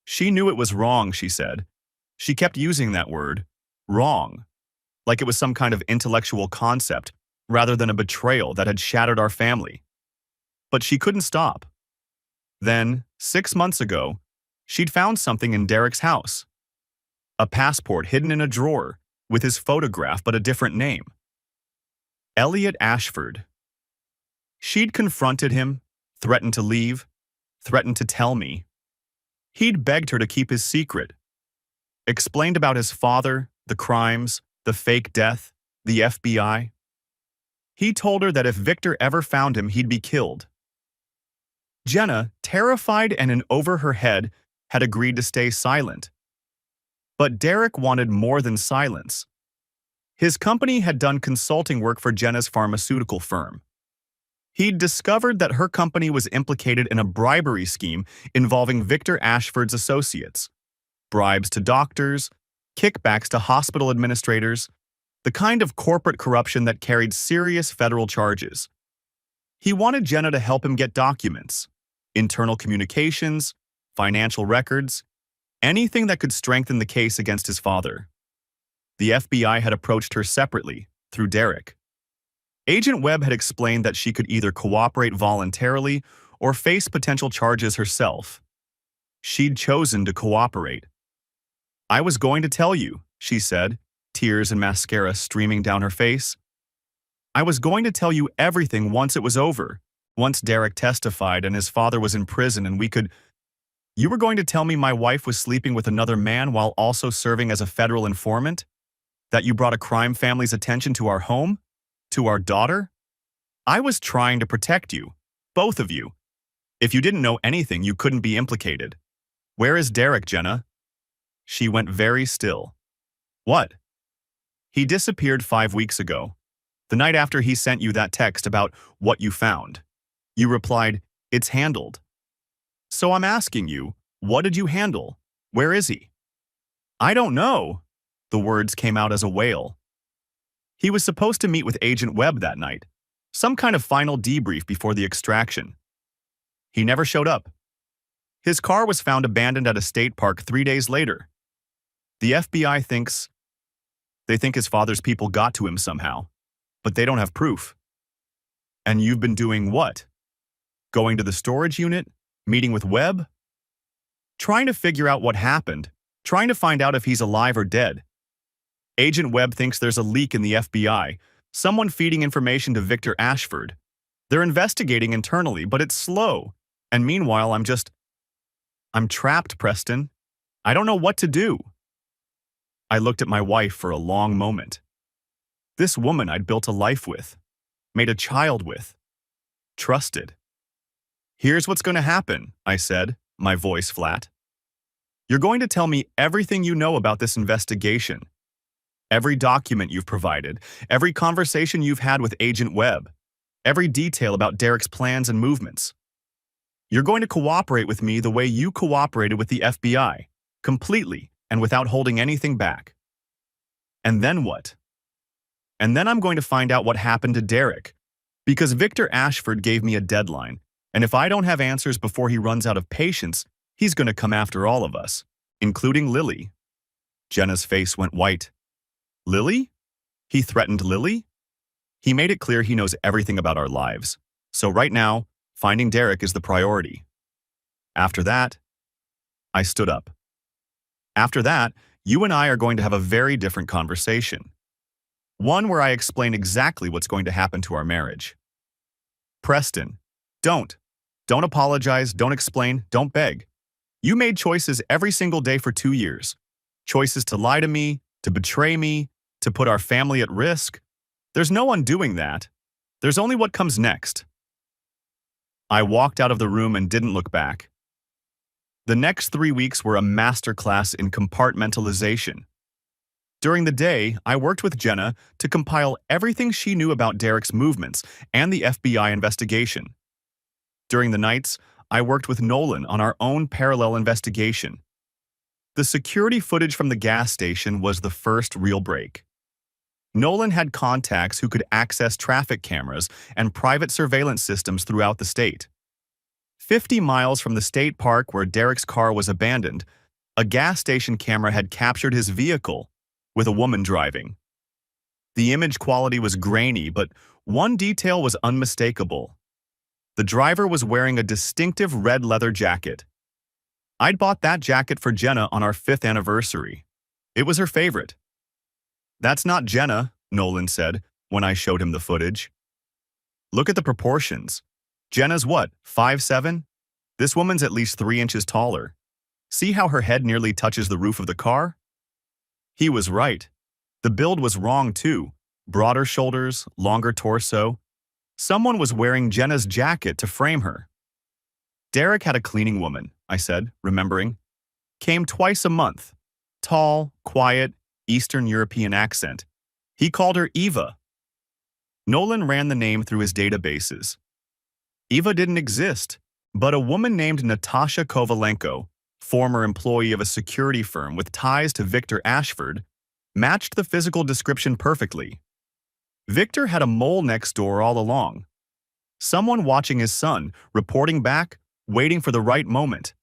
She knew it was wrong, she said. She kept using that word, wrong, like it was some kind of intellectual concept rather than a betrayal that had shattered our family. But she couldn't stop. Then, 6 months ago, she'd found something in Derek's house. A passport hidden in a drawer, with his photograph but a different name. Elliot Ashford. She'd confronted him, threatened to leave, threatened to tell me. He'd begged her to keep his secret. Explained about his father, the crimes, the fake death, the FBI. He told her that if Victor ever found him, he'd be killed. Jenna, terrified and in over her head, had agreed to stay silent. But Derek wanted more than silence. His company had done consulting work for Jenna's pharmaceutical firm. He'd discovered that her company was implicated in a bribery scheme involving Victor Ashford's associates. Bribes to doctors, kickbacks to hospital administrators, the kind of corporate corruption that carried serious federal charges. He wanted Jenna to help him get documents, internal communications, financial records, anything that could strengthen the case against his father. The FBI had approached her separately, through Derek. Agent Webb had explained that she could either cooperate voluntarily or face potential charges herself. She'd chosen to cooperate. "I was going to tell you," she said, tears and mascara streaming down her face. I was going to tell you everything once it was over. Once Derek testified and his father was in prison and we could... You were going to tell me my wife was sleeping with another man while also serving as a federal informant? That you brought a crime family's attention to our home? To our daughter? I was trying to protect you. Both of you. If you didn't know anything, you couldn't be implicated. Where is Derek, Jenna? She went very still. What? He disappeared 5 weeks ago. The night after he sent you that text about what you found. You replied, "It's handled." So I'm asking you, what did you handle? Where is he? I don't know. The words came out as a wail. He was supposed to meet with Agent Webb that night. Some kind of final debrief before the extraction. He never showed up. His car was found abandoned at a state park 3 days later. The FBI thinks... They think his father's people got to him somehow. But they don't have proof. And you've been doing what? Going to the storage unit? Meeting with Webb? Trying to figure out what happened. Trying to find out if he's alive or dead. Agent Webb thinks there's a leak in the FBI. Someone feeding information to Victor Ashford. They're investigating internally, but it's slow. And meanwhile, I'm trapped, Preston. I don't know what to do. I looked at my wife for a long moment. This woman I'd built a life with, made a child with, trusted. Here's what's going to happen, I said, my voice flat. You're going to tell me everything you know about this investigation. Every document you've provided, every conversation you've had with Agent Webb, every detail about Derek's plans and movements. You're going to cooperate with me the way you cooperated with the FBI, completely and without holding anything back. And then what? And then I'm going to find out what happened to Derek, because Victor Ashford gave me a deadline, and if I don't have answers before he runs out of patience, he's going to come after all of us, including Lily. Jenna's face went white. Lily? He threatened Lily? He made it clear he knows everything about our lives. So right now, finding Derek is the priority. After that, I stood up. After that, you and I are going to have a very different conversation. One where I explain exactly what's going to happen to our marriage. Preston, don't apologize, don't explain, don't beg. You made choices every single day for 2 years. Choices to lie to me, to betray me, to put our family at risk. There's no undoing that. There's only what comes next. I walked out of the room and didn't look back. The next 3 weeks were a masterclass in compartmentalization. During the day, I worked with Jenna to compile everything she knew about Derek's movements and the FBI investigation. During the nights, I worked with Nolan on our own parallel investigation. The security footage from the gas station was the first real break. Nolan had contacts who could access traffic cameras and private surveillance systems throughout the state. 50 miles from the state park where Derek's car was abandoned, a gas station camera had captured his vehicle, with a woman driving. The image quality was grainy, but one detail was unmistakable. The driver was wearing a distinctive red leather jacket. I'd bought that jacket for Jenna on our 5th anniversary. It was her favorite. That's not Jenna, Nolan said when I showed him the footage. Look at the proportions. Jenna's what, 5'7"? This woman's at least 3 inches taller. See how her head nearly touches the roof of the car? He was right. The build was wrong too. Broader shoulders, longer torso. Someone was wearing Jenna's jacket to frame her. Derek had a cleaning woman, I said, remembering. Came twice a month. Tall, quiet, Eastern European accent. He called her Eva. Nolan ran the name through his databases. Eva didn't exist, but a woman named Natasha Kovalenko, former employee of a security firm with ties to Victor Ashford, matched the physical description perfectly. Victor had a mole next door all along. Someone watching his son, reporting back, waiting for the right moment.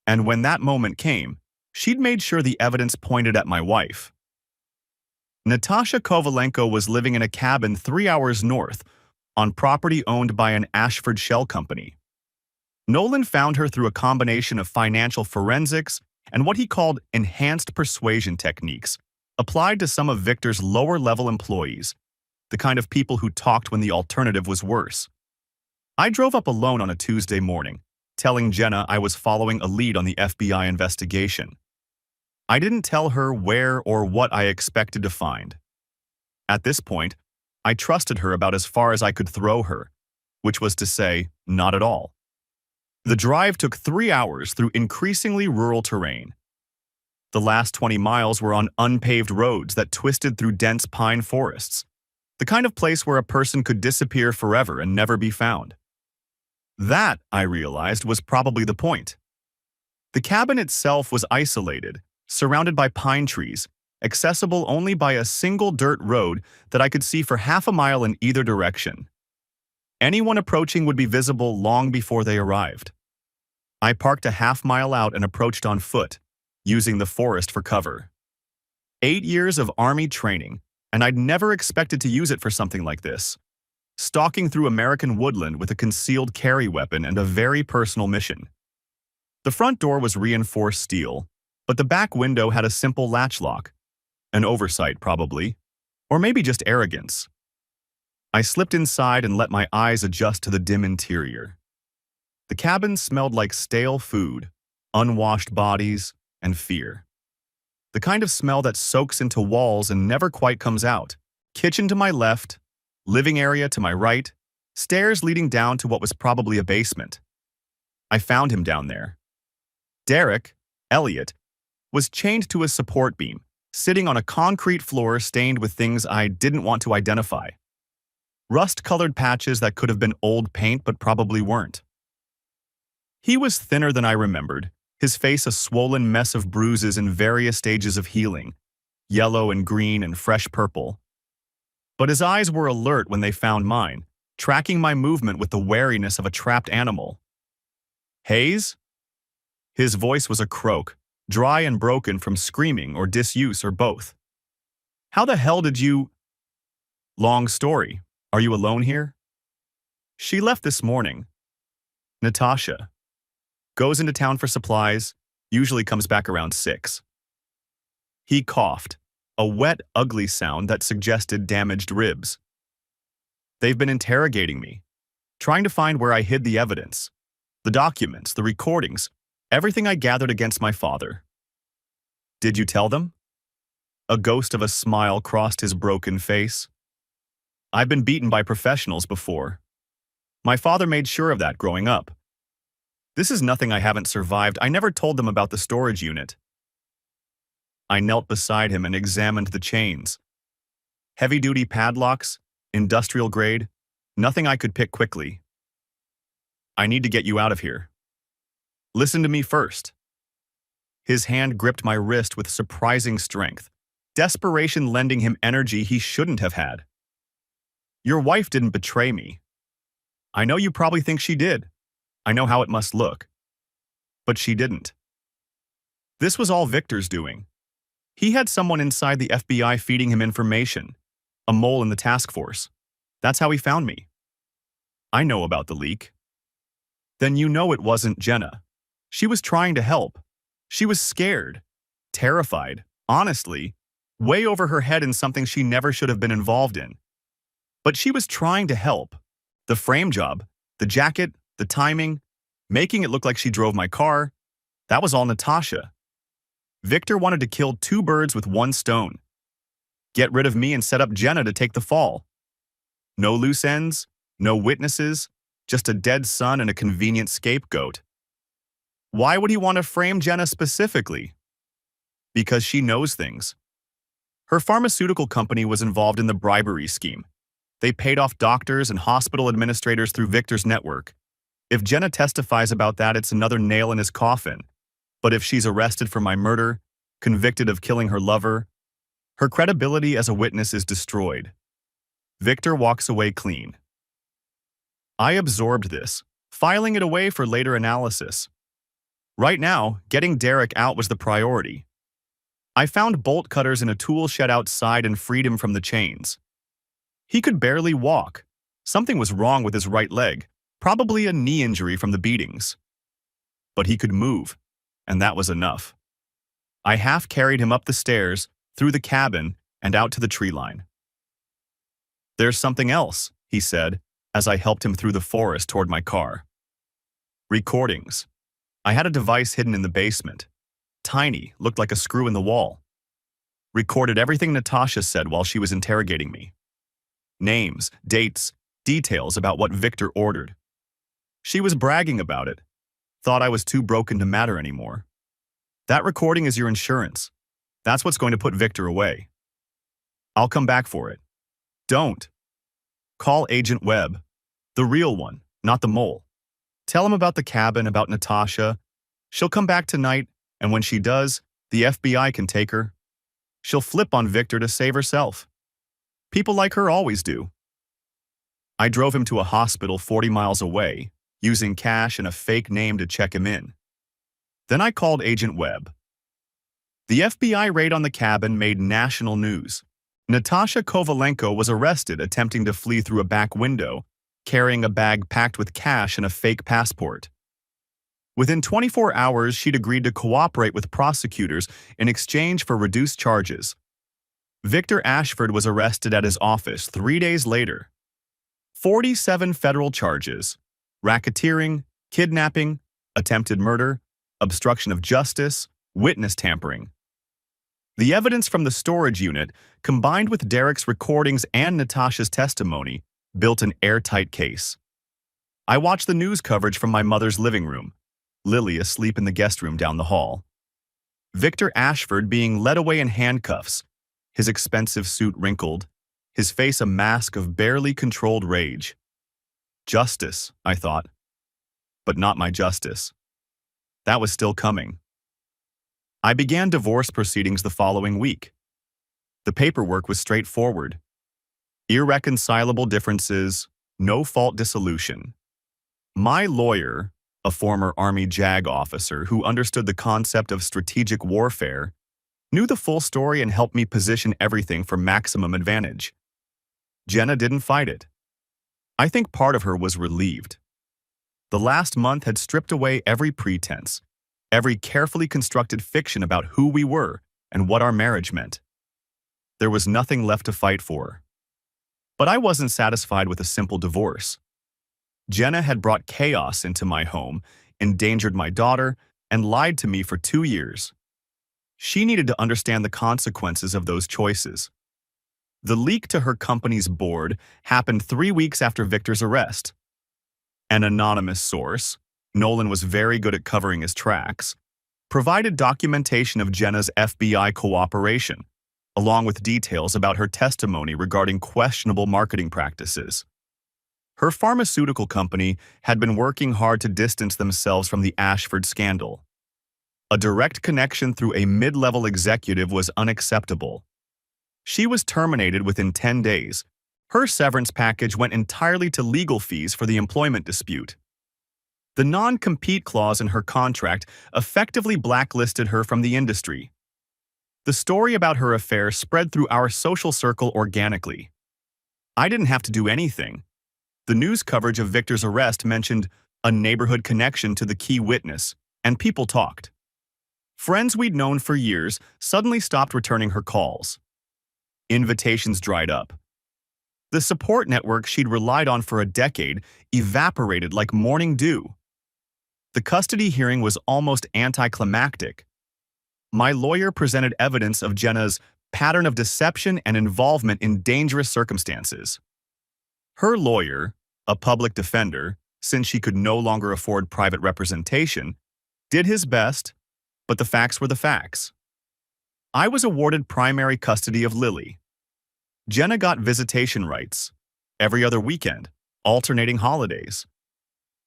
And when that moment came, she'd made sure the evidence pointed at my wife. Natasha Kovalenko was living in a cabin 3 hours north, on property owned by an Ashford shell company. Nolan found her through a combination of financial forensics and what he called enhanced persuasion techniques, applied to some of Victor's lower-level employees, the kind of people who talked when the alternative was worse. I drove up alone on a Tuesday morning, telling Jenna I was following a lead on the FBI investigation. I didn't tell her where or what I expected to find. At this point, I trusted her about as far as I could throw her, which was to say, not at all. The drive took 3 hours through increasingly rural terrain. The last 20 miles were on unpaved roads that twisted through dense pine forests, the kind of place where a person could disappear forever and never be found. That, I realized, was probably the point. The cabin itself was isolated, surrounded by pine trees, accessible only by a single dirt road that I could see for half a mile in either direction. Anyone approaching would be visible long before they arrived. I parked a half-mile out and approached on foot, using the forest for cover. 8 years of Army training, and I'd never expected to use it for something like this. Stalking through American woodland with a concealed carry weapon and a very personal mission. The front door was reinforced steel, but the back window had a simple latch lock. An oversight, probably. Or maybe just arrogance. I slipped inside and let my eyes adjust to the dim interior. The cabin smelled like stale food, unwashed bodies, and fear. The kind of smell that soaks into walls and never quite comes out. Kitchen to my left, living area to my right, stairs leading down to what was probably a basement. I found him down there. Derek, Elliot, was chained to a support beam, sitting on a concrete floor stained with things I didn't want to identify. Rust-colored patches that could have been old paint but probably weren't. He was thinner than I remembered, his face a swollen mess of bruises in various stages of healing, yellow and green and fresh purple. But his eyes were alert when they found mine, tracking my movement with the wariness of a trapped animal. Hayes? His voice was a croak, dry and broken from screaming or disuse or both. How the hell did you… Long story. Are you alone here? She left this morning. Natasha. Goes into town for supplies, usually comes back around 6. He coughed, a wet, ugly sound that suggested damaged ribs. They've been interrogating me, trying to find where I hid the evidence, the documents, the recordings, everything I gathered against my father. Did you tell them? A ghost of a smile crossed his broken face. I've been beaten by professionals before. My father made sure of that growing up. This is nothing I haven't survived. I never told them about the storage unit. I knelt beside him and examined the chains. Heavy-duty padlocks, industrial grade, nothing I could pick quickly. I need to get you out of here. Listen to me first. His hand gripped my wrist with surprising strength, desperation lending him energy he shouldn't have had. Your wife didn't betray me. I know you probably think she did. I know how it must look. But she didn't. This was all Victor's doing. He had someone inside the FBI feeding him information, a mole in the task force. That's how he found me. I know about the leak. Then you know it wasn't Jenna. She was trying to help. She was scared, terrified, honestly, way over her head in something she never should have been involved in. But she was trying to help. The frame job, the jacket, the timing, making it look like she drove my car, that was all Natasha. Victor wanted to kill 2 birds with 1 stone. Get rid of me and set up Jenna to take the fall. No loose ends, no witnesses, just a dead son and a convenient scapegoat. Why would he want to frame Jenna specifically? Because she knows things. Her pharmaceutical company was involved in the bribery scheme. They paid off doctors and hospital administrators through Victor's network. If Jenna testifies about that, it's another nail in his coffin. But if she's arrested for my murder, convicted of killing her lover, her credibility as a witness is destroyed. Victor walks away clean. I absorbed this, filing it away for later analysis. Right now, getting Derek out was the priority. I found bolt cutters in a tool shed outside and freed him from the chains. He could barely walk. Something was wrong with his right leg, probably a knee injury from the beatings. But he could move, and that was enough. I half carried him up the stairs, through the cabin, and out to the tree line. "There's something else," he said, as I helped him through the forest toward my car. "Recordings. I had a device hidden in the basement. Tiny, looked like a screw in the wall. Recorded everything Natasha said while she was interrogating me. Names, dates, details about what Victor ordered. She was bragging about it. Thought I was too broken to matter anymore. That recording is your insurance. That's what's going to put Victor away. I'll come back for it. Don't. Call Agent Webb. The real one, not the mole. Tell him about the cabin, about Natasha. She'll come back tonight, and when she does, the FBI can take her. She'll flip on Victor to save herself. People like her always do." I drove him to a hospital 40 miles away, using cash and a fake name to check him in. Then I called Agent Webb. The FBI raid on the cabin made national news. Natasha Kovalenko was arrested attempting to flee through a back window, carrying a bag packed with cash and a fake passport. Within 24 hours, she'd agreed to cooperate with prosecutors in exchange for reduced charges. Victor Ashford was arrested at his office 3 days later. 47 federal charges: racketeering, kidnapping, attempted murder, obstruction of justice, witness tampering. The evidence from the storage unit, combined with Derek's recordings and Natasha's testimony, built an airtight case. I watched the news coverage from my mother's living room, Lily asleep in the guest room down the hall. Victor Ashford being led away in handcuffs, his expensive suit wrinkled, his face a mask of barely controlled rage. Justice, I thought. But not my justice. That was still coming. I began divorce proceedings the following week. The paperwork was straightforward. Irreconcilable differences, no-fault dissolution. My lawyer, a former Army JAG officer who understood the concept of strategic warfare, knew the full story and helped me position everything for maximum advantage. Jenna didn't fight it. I think part of her was relieved. The last month had stripped away every pretense, every carefully constructed fiction about who we were and what our marriage meant. There was nothing left to fight for. But I wasn't satisfied with a simple divorce. Jenna had brought chaos into my home, endangered my daughter, and lied to me for 2 years. She needed to understand the consequences of those choices. The leak to her company's board happened 3 weeks after Victor's arrest. An anonymous source, Nolan was very good at covering his tracks, provided documentation of Jenna's FBI cooperation, along with details about her testimony regarding questionable marketing practices. Her pharmaceutical company had been working hard to distance themselves from the Ashford scandal. A direct connection through a mid-level executive was unacceptable. She was terminated within 10 days. Her severance package went entirely to legal fees for the employment dispute. The non-compete clause in her contract effectively blacklisted her from the industry. The story about her affair spread through our social circle organically. I didn't have to do anything. The news coverage of Victor's arrest mentioned a neighborhood connection to the key witness, and people talked. Friends we'd known for years suddenly stopped returning her calls. Invitations dried up. The support network she'd relied on for a decade evaporated like morning dew. The custody hearing was almost anticlimactic. My lawyer presented evidence of Jenna's pattern of deception and involvement in dangerous circumstances. Her lawyer, a public defender, since she could no longer afford private representation, did his best, but the facts were the facts. I was awarded primary custody of Lily. Jenna got visitation rights, every other weekend, alternating holidays.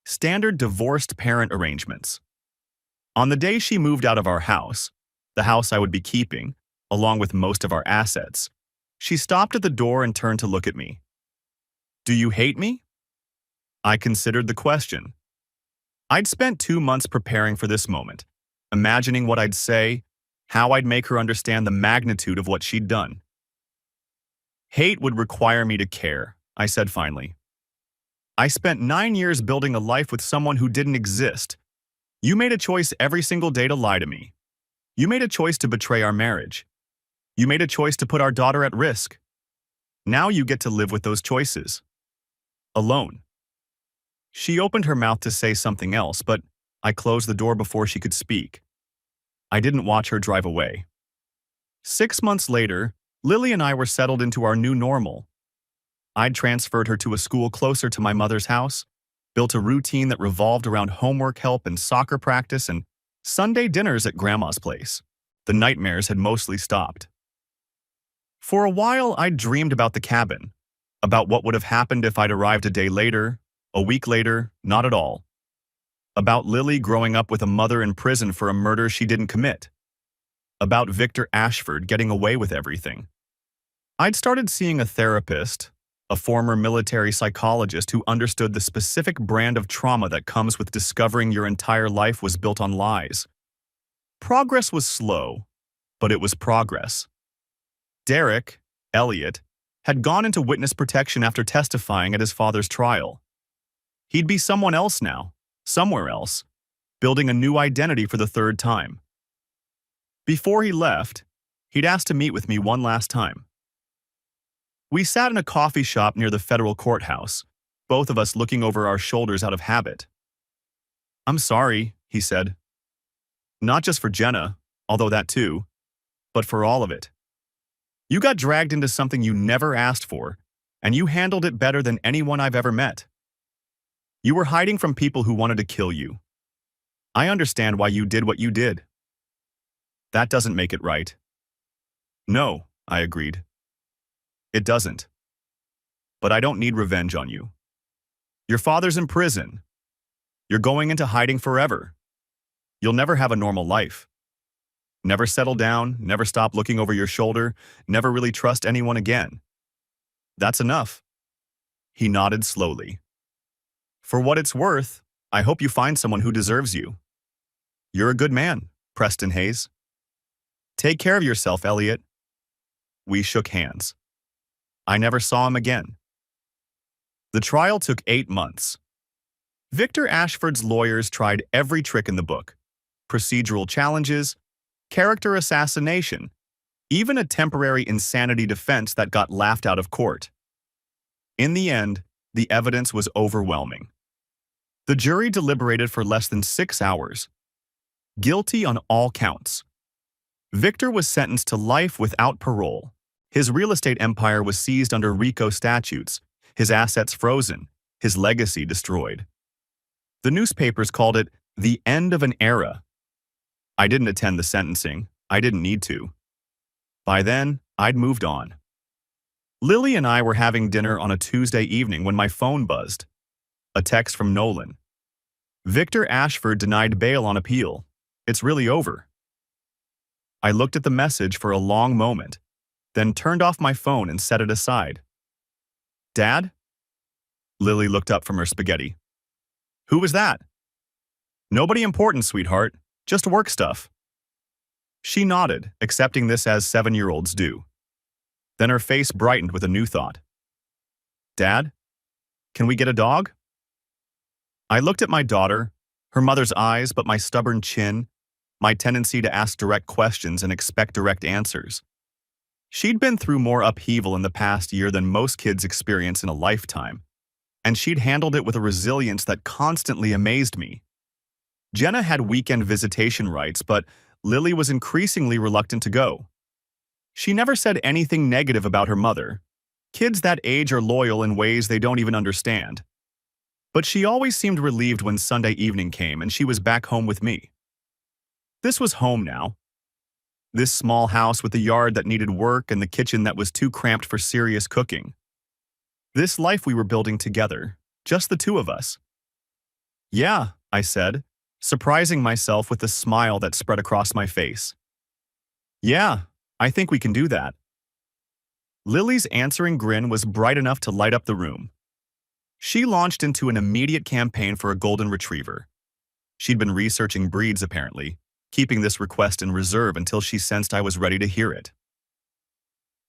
Standard divorced parent arrangements. On the day she moved out of our house, the house I would be keeping, along with most of our assets, she stopped at the door and turned to look at me. "Do you hate me?" I considered the question. I'd spent 2 months preparing for this moment, imagining what I'd say, how I'd make her understand the magnitude of what she'd done. "Hate would require me to care," I said finally. "I spent 9 years building a life with someone who didn't exist. You made a choice every single day to lie to me. You made a choice to betray our marriage. You made a choice to put our daughter at risk. Now you get to live with those choices. Alone. She opened her mouth to say something else, but I closed the door before she could speak. I didn't watch her drive away. 6 months later, Lily and I were settled into our new normal. I'd transferred her to a school closer to my mother's house, built a routine that revolved around homework help and soccer practice and Sunday dinners at Grandma's place. The nightmares had mostly stopped. For a while, I'd dreamed about the cabin, about what would have happened if I'd arrived a day later, a week later, not at all. About Lily growing up with a mother in prison for a murder she didn't commit. About Victor Ashford getting away with everything. I'd started seeing a therapist, a former military psychologist who understood the specific brand of trauma that comes with discovering your entire life was built on lies. Progress was slow, but it was progress. Derek, Elliot, had gone into witness protection after testifying at his father's trial. He'd be someone else now, somewhere else, building a new identity for the third time. Before he left, he'd asked to meet with me one last time. We sat in a coffee shop near the federal courthouse, both of us looking over our shoulders out of habit. "I'm sorry," he said. "Not just for Jenna, although that too, but for all of it. You got dragged into something you never asked for, and you handled it better than anyone I've ever met. You were hiding from people who wanted to kill you. I understand why you did what you did. That doesn't make it right." "No," I agreed. "It doesn't. But I don't need revenge on you. Your father's in prison. You're going into hiding forever. You'll never have a normal life. Never settle down, never stop looking over your shoulder, never really trust anyone again. That's enough." He nodded slowly. "For what it's worth, I hope you find someone who deserves you. You're a good man, Preston Hayes. Take care of yourself, Elliot." We shook hands. I never saw him again. The trial took 8 months. Victor Ashford's lawyers tried every trick in the book: procedural challenges, character assassination, even a temporary insanity defense that got laughed out of court. In the end, the evidence was overwhelming. The jury deliberated for less than 6 hours. Guilty on all counts. Victor was sentenced to life without parole. His real estate empire was seized under RICO statutes, his assets frozen, his legacy destroyed. The newspapers called it the end of an era. I didn't attend the sentencing. I didn't need to. By then, I'd moved on. Lily and I were having dinner on a Tuesday evening when my phone buzzed. A text from Nolan. "Victor Ashford denied bail on appeal. It's really over." I looked at the message for a long moment, then turned off my phone and set it aside. "Dad?" Lily looked up from her spaghetti. "Who was that?" "Nobody important, sweetheart. Just work stuff." She nodded, accepting this as 7-year-olds do. Then her face brightened with a new thought. "Dad, can we get a dog?" I looked at my daughter, her mother's eyes, but my stubborn chin, my tendency to ask direct questions and expect direct answers. She'd been through more upheaval in the past year than most kids experience in a lifetime, and she'd handled it with a resilience that constantly amazed me. Jenna had weekend visitation rights, but Lily was increasingly reluctant to go. She never said anything negative about her mother. Kids that age are loyal in ways they don't even understand. But she always seemed relieved when Sunday evening came and she was back home with me. This was home now. This small house with a yard that needed work and the kitchen that was too cramped for serious cooking. This life we were building together, just the two of us. "Yeah," I said, surprising myself with the smile that spread across my face. "Yeah, I think we can do that." Lily's answering grin was bright enough to light up the room. She launched into an immediate campaign for a golden retriever. She'd been researching breeds apparently, keeping this request in reserve until she sensed I was ready to hear it.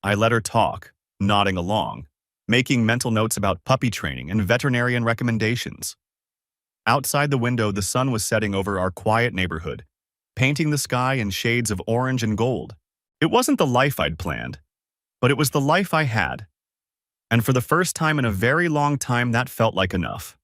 I let her talk, nodding along, making mental notes about puppy training and veterinarian recommendations. Outside the window, the sun was setting over our quiet neighborhood, painting the sky in shades of orange and gold. It wasn't the life I'd planned, but it was the life I had. And for the first time in a very long time, that felt like enough.